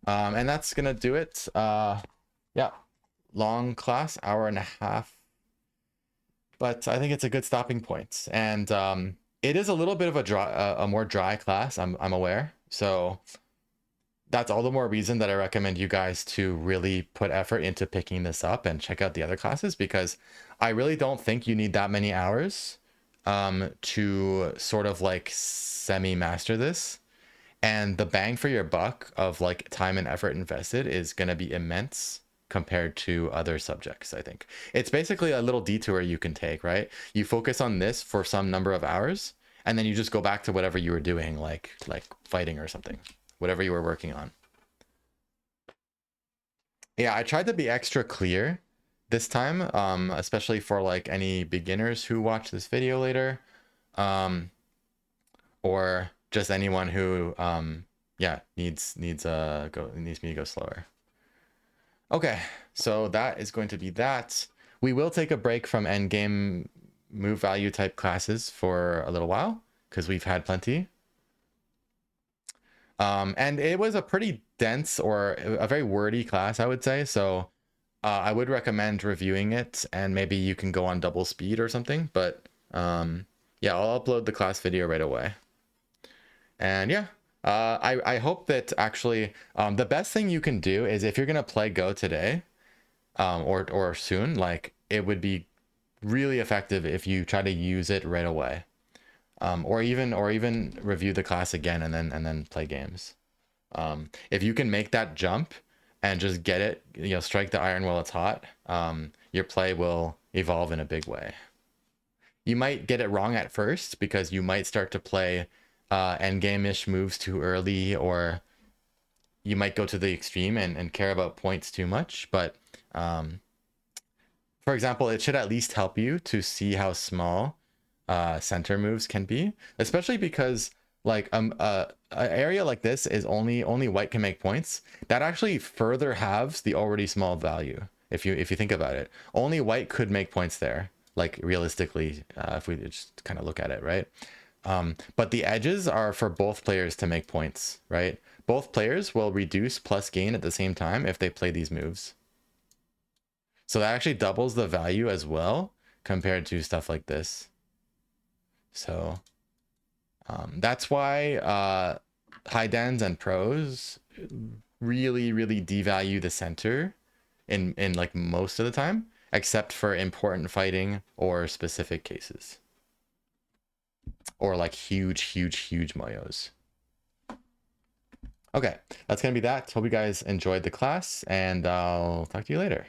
S1: And that's gonna do it. Yeah, long class, hour and a half. But I think it's a good stopping point. And it is a little bit of a more dry class, I'm aware. So that's all the more reason that I recommend you guys to really put effort into picking this up and check out the other classes, because I really don't think you need that many hours to sort of like semi-master this. And the bang for your buck of like time and effort invested is going to be immense compared to other subjects. I think it's basically a little detour you can take, right? You focus on this for some number of hours, and then you just go back to whatever you were doing, like fighting or something, whatever you were working on. Yeah, I tried to be extra clear this time, especially for like any beginners who watch this video later, or just anyone who yeah, needs me to go slower. Okay, so that is going to be that. We will take a break from endgame move value type classes for a little while because we've had plenty. And it was a pretty dense or a very wordy class, I would say. So I would recommend reviewing it, and maybe you can go on double speed or something. But yeah, I'll upload the class video right away. And yeah, I hope that actually the best thing you can do is, if you're going to play Go today or soon, like it would be really effective if you try to use it right away, or even review the class again and then play games. If you can make that jump and just get it, strike the iron while it's hot, your play will evolve in a big way. You might get it wrong at first because you might start to play endgame-ish moves too early, or you might go to the extreme and care about points too much. But for example, it should at least help you to see how small center moves can be, especially because like an area like this is only white can make points. That actually further halves the already small value. If you think about it, only white could make points there, like realistically, if we just kind of look at it, right? But the edges are for both players to make points, right? Both players will reduce plus gain at the same time if they play these moves. So that actually doubles the value as well compared to stuff like this. So that's why high dans and pros really devalue the center in like most of the time, except for important fighting or specific cases, or like huge moyos. Okay, that's gonna be that. Hope you guys enjoyed the class, and I'll talk to you later.